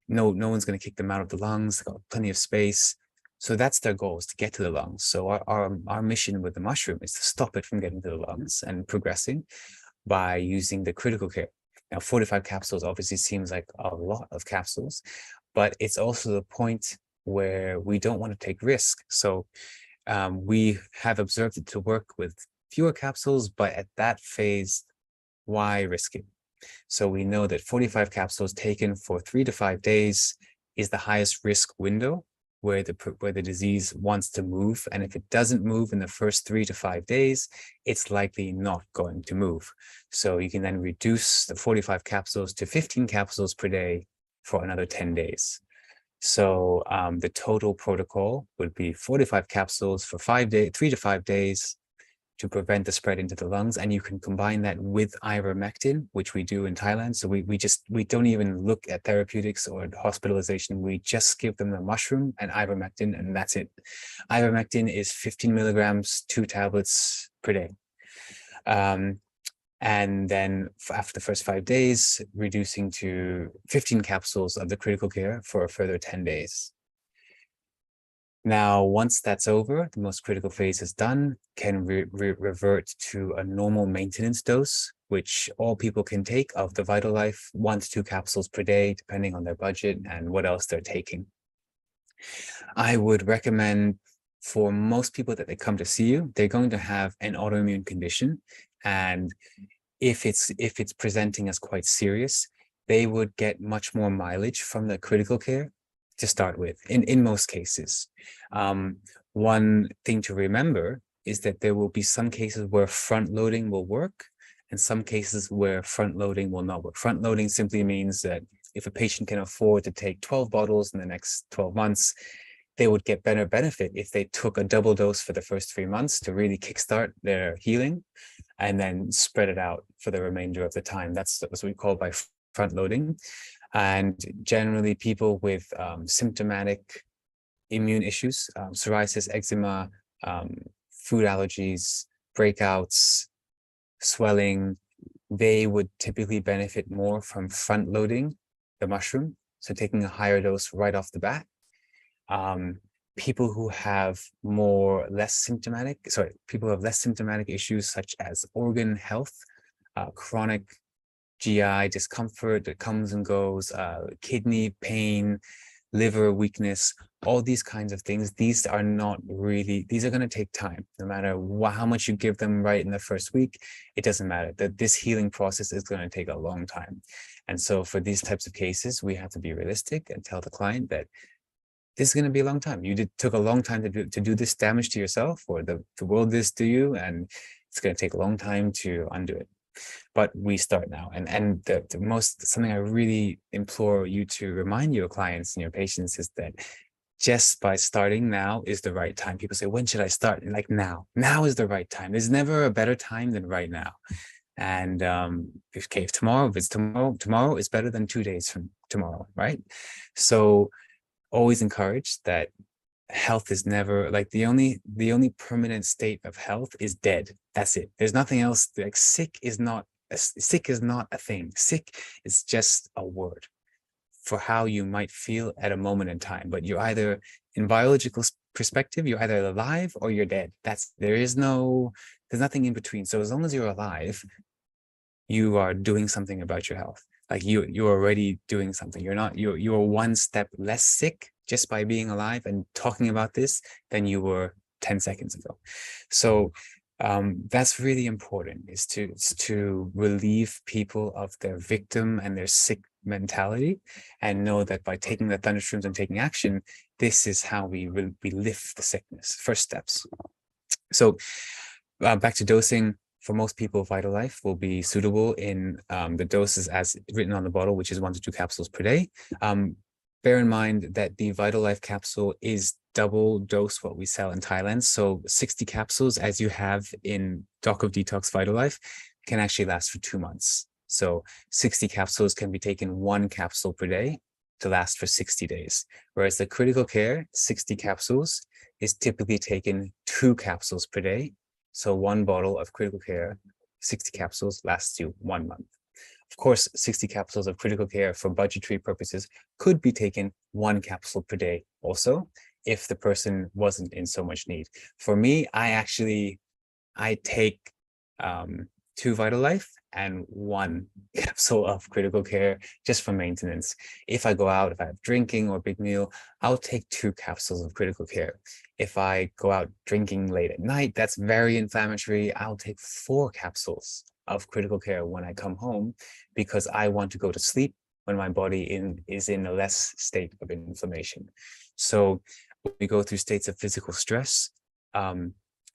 going to kick them out of the lungs. They've got plenty of space. So that's their goal, is to get to the lungs. So our mission with the mushroom is to stop it from getting to the lungs and progressing by using the critical care. Now, 45 capsules obviously seems like a lot of capsules, but it's also the point where we don't want to take risk. So we have observed it to work with fewer capsules, but at that phase, why risk it? So we know that 45 capsules taken for 3 to 5 days is the highest risk window where the disease wants to move. And if it doesn't move in the first 3 to 5 days, it's likely not going to move. So you can then reduce the 45 capsules to 15 capsules per day for another 10 days. So the total protocol would be 45 capsules for 3 to 5 days to prevent the spread into the lungs. And you can combine that with ivermectin, which we do in Thailand. So we don't even look at therapeutics or hospitalization. We just give them the mushroom and ivermectin, and that's it. Ivermectin is 15 milligrams, 2 tablets per day. And then after the first 5 days, reducing to 15 capsules of the critical care for a further 10 days. Now, once that's over, the most critical phase is done, can revert to a normal maintenance dose, which all people can take of the VitalLife, 1 to 2 capsules per day, depending on their budget and what else they're taking. I would recommend for most people that they come to see you, they're going to have an autoimmune condition. And if it's presenting as quite serious, they would get much more mileage from the critical care to start with, in most cases. One thing to remember is that there will be some cases where front loading will work and some cases where front loading will not work. Front loading simply means that if a patient can afford to take 12 bottles in the next 12 months, they would get better benefit if they took a double dose for the first 3 months to really kickstart their healing and then spread it out for the remainder of the time. That's what we call by front loading. And generally people with symptomatic immune issues, psoriasis, eczema, food allergies, breakouts, swelling, they would typically benefit more from front loading the mushroom. So taking a higher dose right off the bat. People who have less symptomatic issues such as organ health, chronic GI discomfort that comes and goes, kidney pain, liver weakness, all these kinds of things. These are going to take time. No matter how much you give them right in the first week, it doesn't matter. That this healing process is going to take a long time. And so for these types of cases, we have to be realistic and tell the client that this is going to be a long time. You took a long time to do this damage to yourself, or the world this to you, and it's going to take a long time to undo it. But we start now. And something I really implore you to remind your clients and your patients is that just by starting now is the right time. People say, when should I start? And like now is the right time. There's never a better time than right now. And if tomorrow is better than 2 days from tomorrow, right? So always encourage that health is never, like, the only permanent state of health is dead. That's it. There's nothing else. Like sick is not a thing. Sick is just a word for how you might feel at a moment in time. But you're either, in biological perspective, you're either alive or you're dead. There's nothing in between. So as long as you're alive, you are doing something about your health. Like you're already doing something. You're one step less sick just by being alive and talking about this than you were 10 seconds ago. So that's really important, is to relieve people of their victim and their sick mentality, and know that by taking the thunderstorms and taking action, this is how we lift the sickness. First steps. So back to dosing. For most people, VitalLife will be suitable in the doses as written on the bottle, which is 1 to 2 capsules per day. Bear in mind that the VitalLife capsule is double dose what we sell in Thailand. So 60 capsules, as you have in Doc of Detox VitalLife, can actually last for 2 months. So 60 capsules can be taken 1 capsule per day to last for 60 days. Whereas the critical care, 60 capsules, is typically taken 2 capsules per day. So 1 bottle of critical care, 60 capsules, lasts you 1 month. Of course, 60 capsules of critical care for budgetary purposes could be taken 1 capsule per day also, if the person wasn't in so much need. For me, I take 2 Vitalife and 1 capsule of critical care just for maintenance. If I go out, if I have drinking or big meal, I'll take 2 capsules of critical care. If I go out drinking late at night, that's very inflammatory. I'll take 4 capsules of critical care when I come home, because I want to go to sleep when my body is in a less state of inflammation. So when we go through states of physical stress,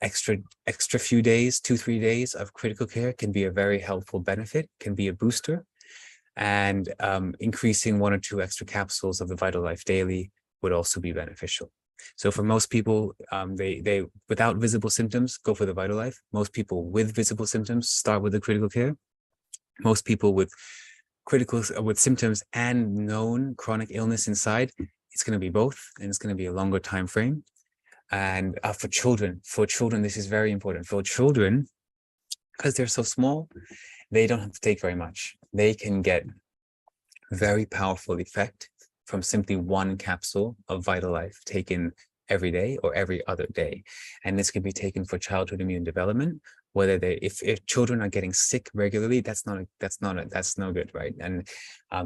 extra few days, 2-3 days of critical care can be a very helpful benefit, can be a booster. And increasing 1 or 2 extra capsules of the Vitalife daily would also be beneficial. So for most people, they without visible symptoms go for the Vitalife. Most people with visible symptoms start with the critical care. Most people with symptoms and known chronic illness inside, it's going to be both, and it's going to be a longer time frame. And for children, this is very important. For children, because they're so small, they don't have to take very much. They can get very powerful effect from simply 1 capsule of Vitalife taken every day or every other day. And this can be taken for childhood immune development, whether if children are getting sick regularly, that's no good, right? And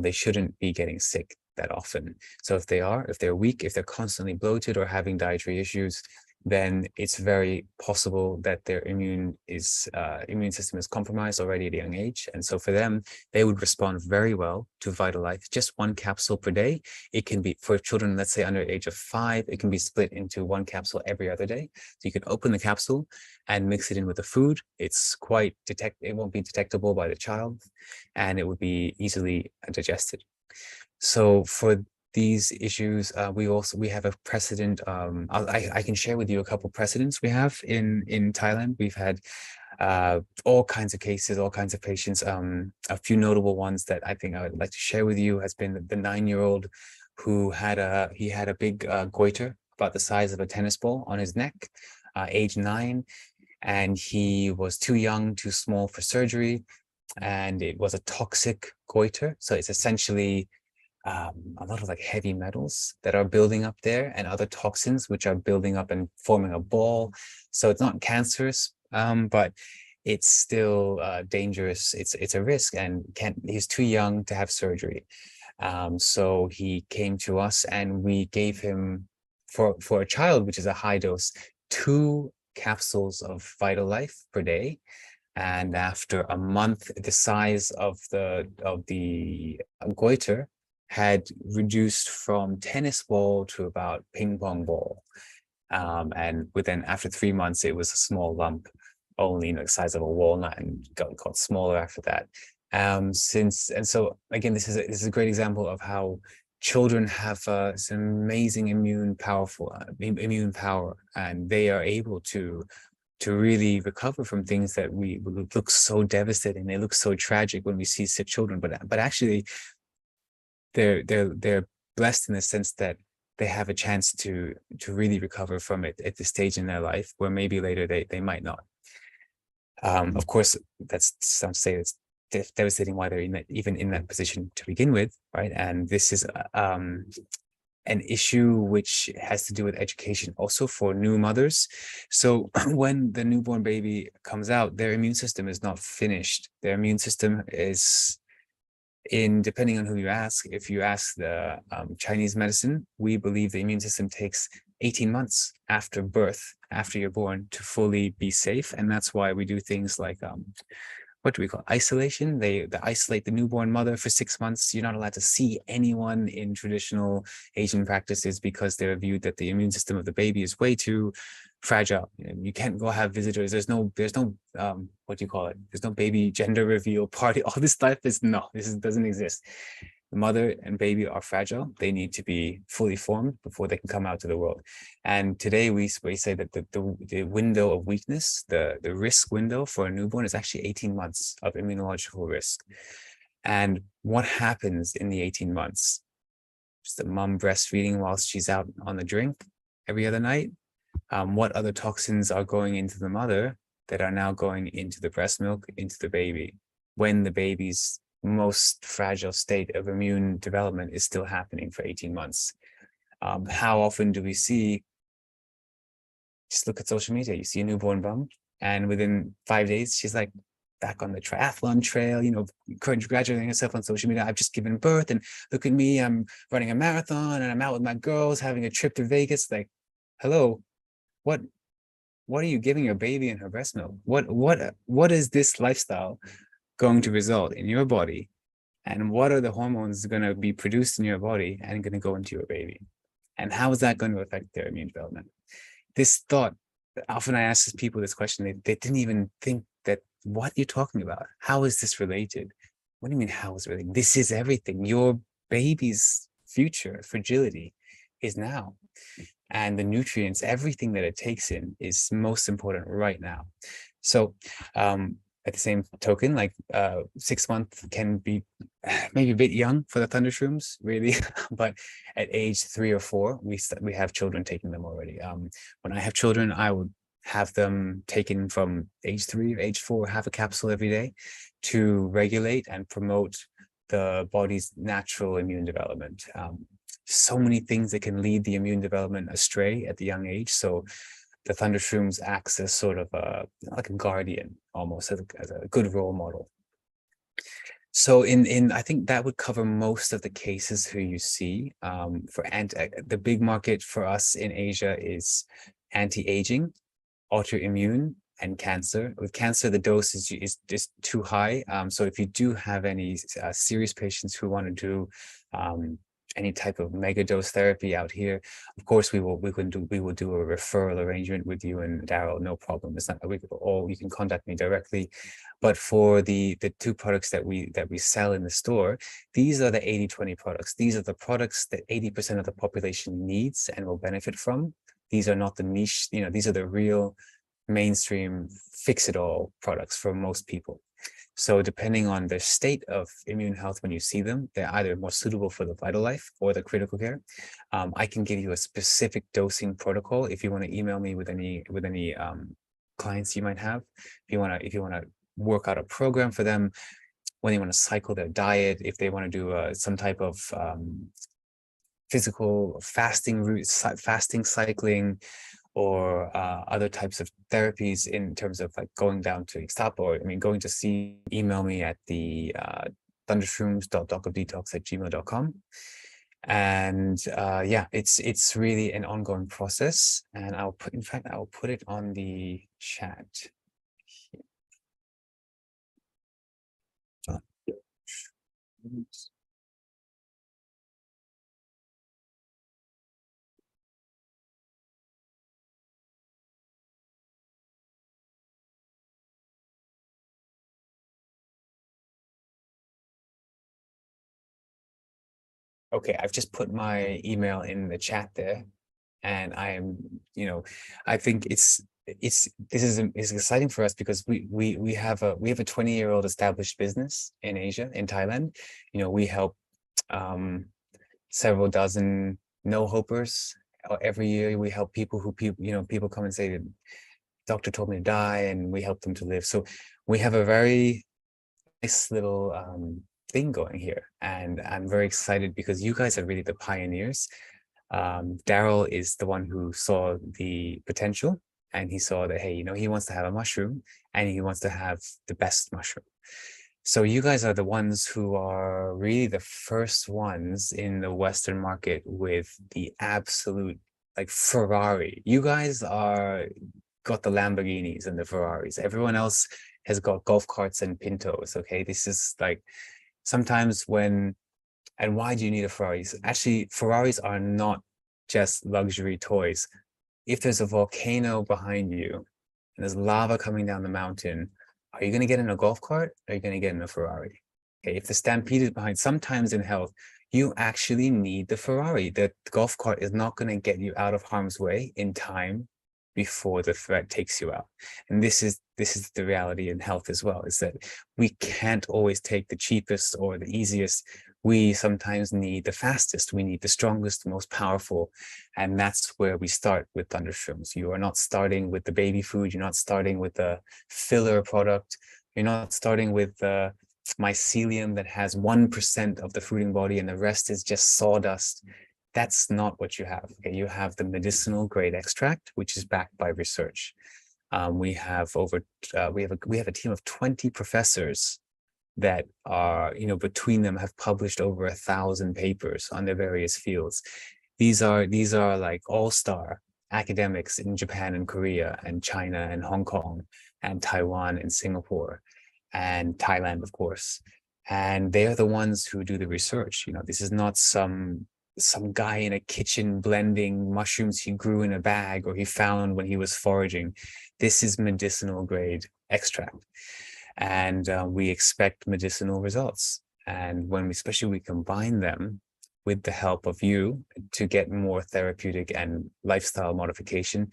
they shouldn't be getting sick that often. So if they're weak, if they're constantly bloated or having dietary issues, then it's very possible that their immune system is compromised already at a young age. And so for them, they would respond very well to Vitalife. Just 1 capsule per day. It can be for children, let's say under the age of 5, it can be split into 1 capsule every other day. So you can open the capsule and mix it in with the food. It's it won't be detectable by the child, and it would be easily digested. So for these issues, we have a precedent. I can share with you a couple precedents we have in Thailand. We've had all kinds of cases, all kinds of patients. A few notable ones that I think I would like to share with you has been the 9-year-old who had a big goiter about the size of a tennis ball on his neck, age 9, and he was too young, too small for surgery, and it was a toxic goiter. So it's essentially a lot of like heavy metals that are building up there, and other toxins which are building up and forming a ball. So it's not cancerous, but it's still dangerous. It's a risk, and he's too young to have surgery. So he came to us, and we gave him, for a child, which is a high dose, 2 capsules of Vitalife per day. And after a month, the size of the goiter had reduced from tennis ball to about ping pong ball. And after 3 months, it was a small lump, only the size of a walnut, and got smaller after that. So again, this is a great example of how children have some amazing immune power, and they are able to really recover from things that we look so devastating. They look so tragic when we see sick children, but actually they're blessed in the sense that they have a chance to really recover from it at this stage in their life, where maybe later they might not. Of course, that's some say it's devastating why they're even in that position to begin with, right? And this is an issue which has to do with education also for new mothers. So when the newborn baby comes out, their immune system is not finished. Their immune system is, depending on who you ask, if you ask the Chinese medicine, we believe the immune system takes 18 months after birth, after you're born, to fully be safe. And that's why we do things like what do we call isolation? They isolate the newborn mother for 6 months. You're not allowed to see anyone in traditional Asian practices, because they're viewed that the immune system of the baby is way too fragile. You can't go have visitors. There's no what do you call it? There's no baby gender reveal party. All this stuff doesn't exist. The mother and baby are fragile. They need to be fully formed before they can come out to the world. And today we say that the window of weakness, the risk window for a newborn, is actually 18 months of immunological risk. And what happens in the 18 months? Just the mom breastfeeding whilst she's out on the drink every other night. What other toxins are going into the mother that are now going into the breast milk, into the baby, when the baby's most fragile state of immune development is still happening for 18 months. How often do we see, just look at social media, you see a newborn bum, and within 5 days, she's like back on the triathlon trail, congratulating yourself on social media. I've just given birth and look at me, I'm running a marathon and I'm out with my girls having a trip to Vegas. Like, hello, what are you giving your baby in her breast milk? What is this lifestyle going to result in your body? And what are the hormones going to be produced in your body and going to go into your baby? And how is that going to affect their immune development? This thought, often I ask people this question, they didn't even think that, what you're talking about? How is this related? What do you mean, how is it related? This is everything. Your baby's future, fragility, is now. And the nutrients, everything that it takes in is most important right now. So at the same token, like 6 months can be maybe a bit young for the thundershrooms, really. But at age 3 or 4, we have children taking them already. When I have children, I would have them taken from age 3 or age 4, have a capsule every day to regulate and promote the body's natural immune development. So many things that can lead the immune development astray at the young age. So the thundershrooms acts as sort of like a guardian, almost as a good role model. So I think that would cover most of the cases who you see. The big market for us in Asia is anti-aging, autoimmune, and cancer. With cancer, the dose is just too high. So if you do have any serious patients who want to do any type of mega dose therapy out here, of course we will do a referral arrangement with you and Daryl, no problem. It's not, you can contact me directly. But for the 2 products that we sell in the store, these are the 80-20 products. These are the products that 80% of the population needs and will benefit from. These are not the niche, these are the real mainstream fix-it-all products for most people. So depending on the state of immune health when you see them, they're either more suitable for the vital life or the critical care. I can give you a specific dosing protocol if you want to email me with any clients you might have. If you want to work out a program for them, when they want to cycle their diet, if they want to do some type of physical fasting route, fasting cycling, or other types of therapies in terms of like going down to stop, or going to see, email me at the thundershrooms.docofdetox@gmail.com. And yeah, it's really an ongoing process, and I'll put it on the chat. Okay, I've just put my email in the chat there, and I am, I think this is exciting for us because we have a 20-year-old established business in Asia, in Thailand. We help several dozen no-hopers every year. We help people people come and say, doctor told me to die, and we help them to live. So we have a very nice little thing going here, and I'm very excited because you guys are really the pioneers. Daryl is the one who saw the potential, and he saw that, hey, he wants to have a mushroom, and he wants to have the best mushroom. So you guys are the ones who are really the first ones in the Western market with the absolute, like, Ferrari. You guys got the Lamborghinis and the Ferraris. Everyone else has got golf carts and Pintos. Okay, this is like, sometimes and why do you need a Ferrari? Actually, Ferraris are not just luxury toys. If there's a volcano behind you and there's lava coming down the mountain, are you going to get in a golf cart, or are you going to get in a Ferrari? Okay, if the stampede is behind, sometimes in health, you actually need the Ferrari. The golf cart is not going to get you out of harm's way in time before the threat takes you out. And this is the reality in health as well, is that we can't always take the cheapest or the easiest. We sometimes need the fastest, we need the strongest, the most powerful. And that's where we start with thundershrooms. You are not starting with the baby food, you're not starting with the filler product, you're not starting with the mycelium that has 1% of the fruiting body and the rest is just sawdust. That's not what you have. Okay? You have the medicinal grade extract, which is backed by research. We have we have a team of 20 professors that are, between them have published over 1,000 papers on their various fields. These are like all-star academics in Japan and Korea and China and Hong Kong and Taiwan and Singapore and Thailand, of course. And they are the ones who do the research. This is not some guy in a kitchen blending mushrooms he grew in a bag or he found when he was foraging. This is medicinal grade extract. And we expect medicinal results. And especially we combine them with the help of you to get more therapeutic and lifestyle modification,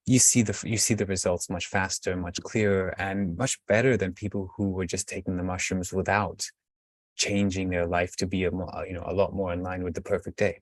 you see the results much faster, much clearer, and much better than people who were just taking the mushrooms without changing their life to be a lot more in line with the perfect day.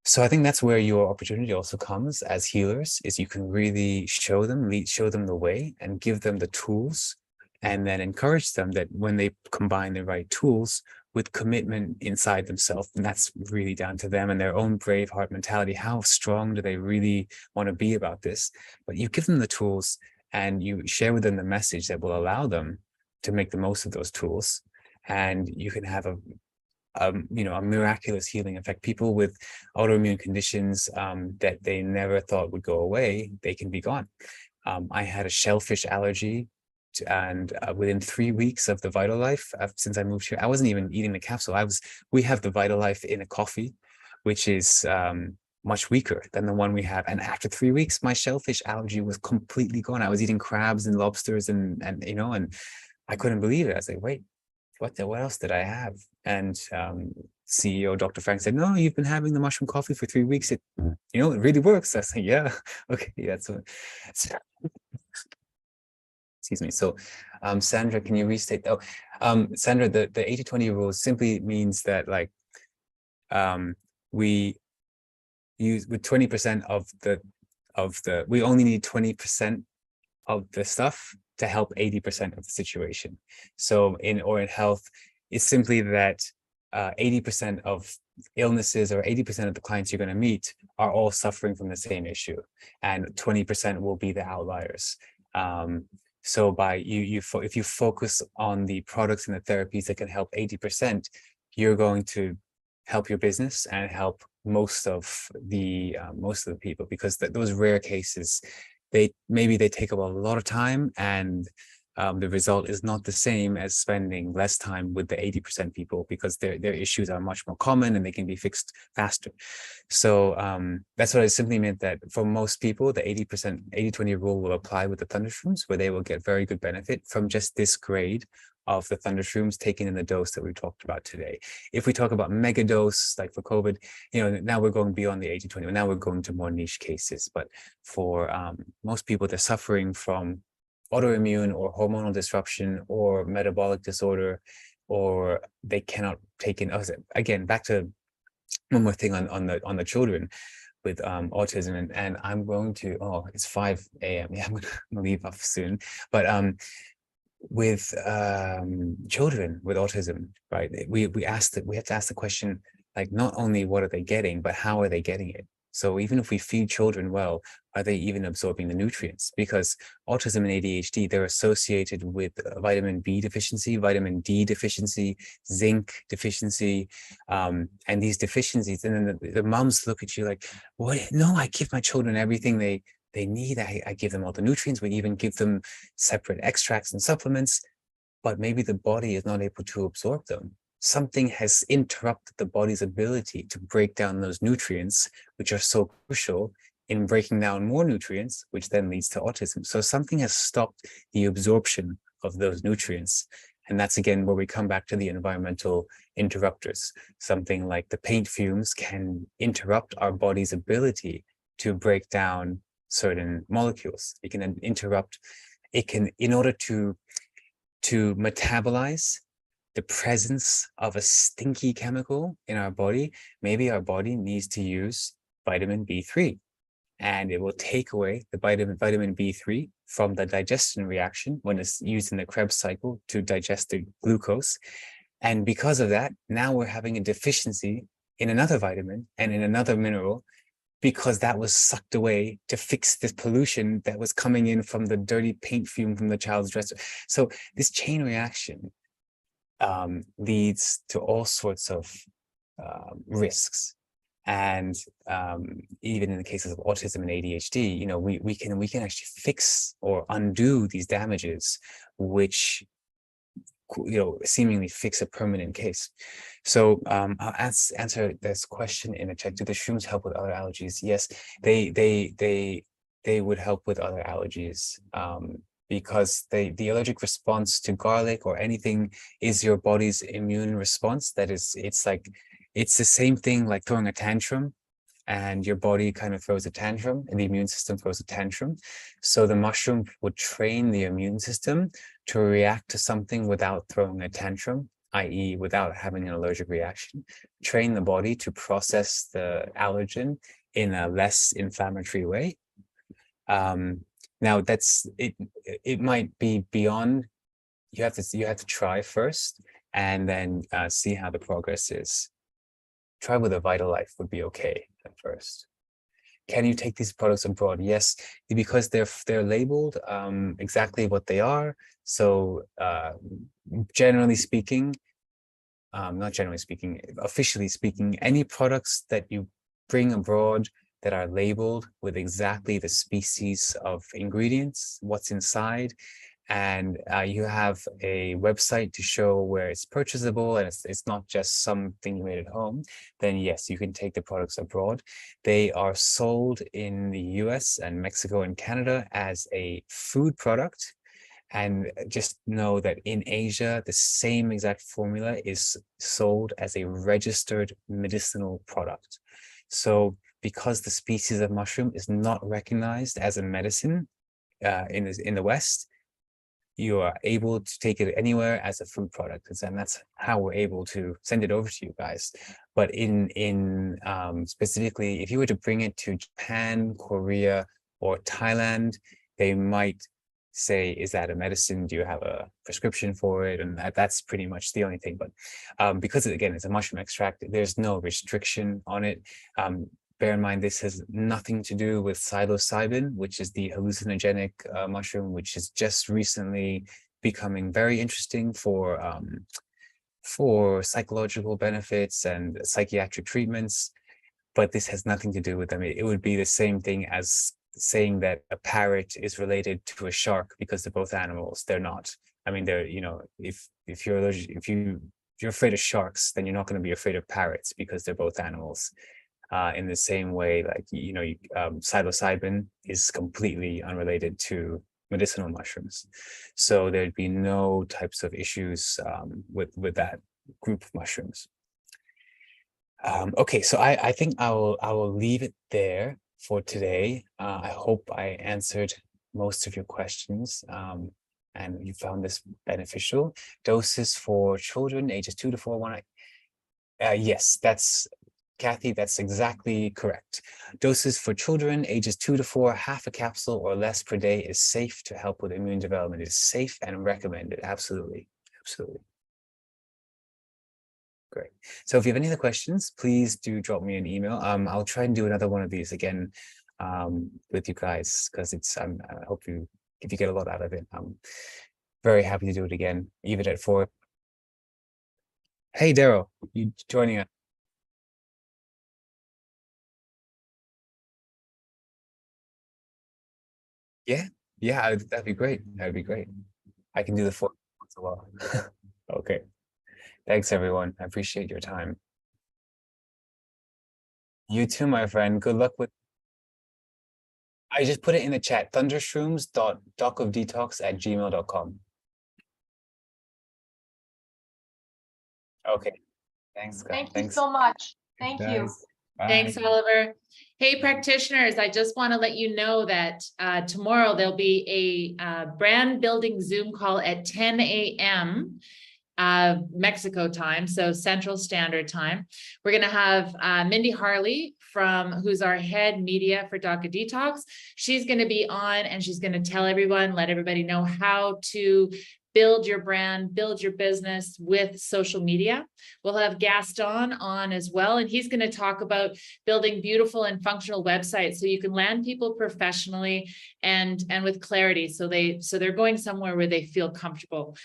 So I think that's where your opportunity also comes as healers, is you can really show them the way and give them the tools, and then encourage them that when they combine the right tools with commitment inside themselves, and that's really down to them and their own brave heart mentality. How strong do they really want to be about this? But you give them the tools and you share with them the message that will allow them to make the most of those tools. And you can have a miraculous healing effect. People with autoimmune conditions that they never thought would go away, they can be gone. I had a shellfish allergy, and within 3 weeks of the Vitalife, since I moved here, I wasn't even eating the capsule. We have the Vitalife in a coffee, which is much weaker than the one we have. And after 3 weeks, my shellfish allergy was completely gone. I was eating crabs and lobsters and I couldn't believe it. I was like, wait, what else did I have? And CEO Dr. Frank said, no, you've been having the mushroom coffee for 3 weeks. It really works. I said, yeah, okay, that's what. Excuse me. So, Sandra, can you restate? Sandra, the 80-20 rule simply means that we use with 20% of the we only need 20% of the stuff to help 80% of the situation. So in health, it's simply that 80% of illnesses or 80% of the clients you're going to meet are all suffering from the same issue, and 20% will be the outliers. So if you focus on the products and the therapies that can help 80%, you're going to help your business and help most of the people, because those rare cases, they take up a lot of time, and the result is not the same as spending less time with the 80% people, because their issues are much more common and they can be fixed faster. So that's what I simply meant, that for most people, the 80-20 rule will apply with the thundershrooms, where they will get very good benefit from just this grade of the thundershrooms taken in the dose that we talked about today. If we talk about mega dose, like for COVID, now we're going beyond the 80-20. Now we're going to more niche cases. But for most people, they're suffering from autoimmune or hormonal disruption or metabolic disorder, or they cannot take in. Again, back to one more thing on the children with autism, and I'm going to. It's 5 a.m. Yeah, I'm going to leave off soon. But with children with autism, right? We have to ask the question, like, not only what are they getting, but how are they getting it? So even if we feed children well, are they even absorbing the nutrients? Because autism and ADHD, they're associated with vitamin B deficiency, vitamin D deficiency, zinc deficiency, and these deficiencies. And then the moms look at you like, what? No, I give my children everything they need. I give them all the nutrients. We even give them separate extracts and supplements, but maybe the body is not able to absorb them. Something has interrupted the body's ability to break down those nutrients, which are so crucial in breaking down more nutrients, which then leads to autism. So something has stopped the absorption of those nutrients. And that's, again, where we come back to the environmental interrupters. Something like the paint fumes can interrupt our body's ability to break down certain molecules. It can interrupt, in order to metabolize the presence of a stinky chemical in our body, maybe our body needs to use vitamin B3, and it will take away the vitamin B3 from the digestion reaction when it's used in the Krebs cycle to digest the glucose. And because of that, now we're having a deficiency in another vitamin and in another mineral, because that was sucked away to fix this pollution that was coming in from the dirty paint fume from the child's dresser. So this chain reaction leads to all sorts of risks. And even in the cases of autism and ADHD, you know, we can actually fix or undo these damages, which, you know, seemingly fix a permanent case. So I'll answer this question in a chat. Do the shrooms help with other allergies? Yes, they would help with other allergies, because the allergic response to garlic or anything is your body's immune response. That is, it's the same thing like throwing a tantrum, and your body kind of throws a tantrum and the immune system throws a tantrum. So the mushroom would train the immune system to react to something without throwing a tantrum, i.e. without having an allergic reaction, train the body to process the allergen in a less inflammatory way. Now that's it. It might be beyond. You have to try first, and then see how the progress is. Try with a Vitalife would be okay at first. Can you take these products abroad? Yes, because they're labeled exactly what they are. So generally speaking, not generally speaking, officially speaking, any products that you bring abroad that are labeled with exactly the species of ingredients, what's inside, and you have a website to show where it's purchasable and it's not just something you made at home, then yes, you can take the products abroad. They are sold in the US and Mexico and Canada as a food product. And just know that in Asia, the same exact formula is sold as a registered medicinal product. So because the species of mushroom is not recognized as a medicine in the West, you are able to take it anywhere as a food product, and that's how we're able to send it over to you guys. But in specifically, if you were to bring it to Japan, Korea, or Thailand, they might say, is that a medicine? Do you have a prescription for it? And that's pretty much the only thing. But because again, it's a mushroom extract, there's no restriction on it. Bear in mind, this has nothing to do with psilocybin, which is the hallucinogenic mushroom, which is just recently becoming very interesting for psychological benefits and psychiatric treatments. But this has nothing to do with them. It would be the same thing as saying that a parrot is related to a shark because they're both animals. They're not. I mean, they're, you know, if you're allergic, if you're afraid of sharks, then you're not going to be afraid of parrots because they're both animals. In the same way, like, you know, psilocybin is completely unrelated to medicinal mushrooms. So there'd be no types of issues with that group of mushrooms. Okay, so I think I will leave it there for today. I hope I answered most of your questions and you found this beneficial. Doses for children ages 2 to 4, yes, Kathy, that's exactly correct. Doses for children ages 2 to 4, half a capsule or less per day is safe to help with immune development. It is safe and recommended. Absolutely. Absolutely. Great. So if you have any other questions, please do drop me an email. I'll try and do another one of these again with you guys, because I hope if you get a lot out of it. I'm very happy to do it again, even at 4. Hey, Daryl, you joining us? Yeah, that'd be great. That'd be great. I can do the 4 as well. Okay. Thanks, everyone. I appreciate your time. You too, my friend. Good luck with. I just put it in the chat. thundershrooms.docofdetox@gmail.com. Okay. Thanks, guys. Thank you Thanks, so much. Thank you. guys. Bye. Thanks, Oliver. Hey, practitioners, I just want to let you know that tomorrow there'll be a brand building Zoom call at 10 a.m. Mexico time, so Central Standard Time. We're going to have Mindy Harley who's our head media for DACA Detox. She's going to be on and she's going to tell everyone, let everybody know how to build your brand, build your business with social media. We'll have Gaston on as well, and he's going to talk about building beautiful and functional websites so you can land people professionally and with clarity, so they're going somewhere where they feel comfortable.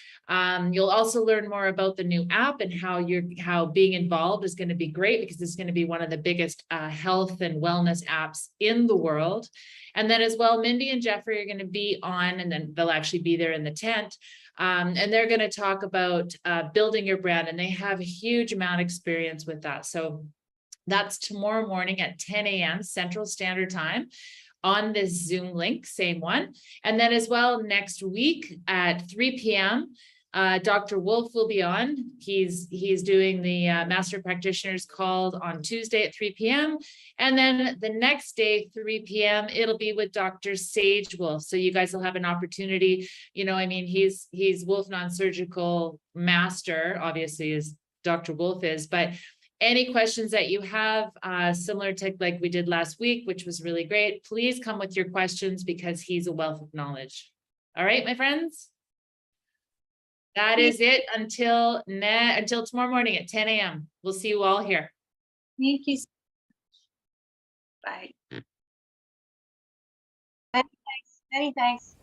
You'll also learn more about the new app and how being involved is going to be great, because it's going to be one of the biggest health and wellness apps in the world. And then as well, Mindy and Jeffrey are going to be on, and then they'll actually be there in the tent. And they're going to talk about building your brand, and they have a huge amount of experience with that. So that's tomorrow morning at 10 a.m. Central Standard Time on this Zoom link, same one. And then as well, next week at 3 p.m., Dr. Wolf will be on. He's doing the Master Practitioners call on Tuesday at 3 p.m. And then the next day, 3 p.m., it'll be with Dr. Sage Wolf. So you guys will have an opportunity. You know, I mean, he's Wolf Non-Surgical Master, obviously, as Dr. Wolf is, but any questions that you have, similar to like we did last week, which was really great, please come with your questions, because he's a wealth of knowledge. All right, my friends? That is it until tomorrow morning at 10 a.m. We'll see you all here. Thank you. Bye. Many thanks. Many thanks.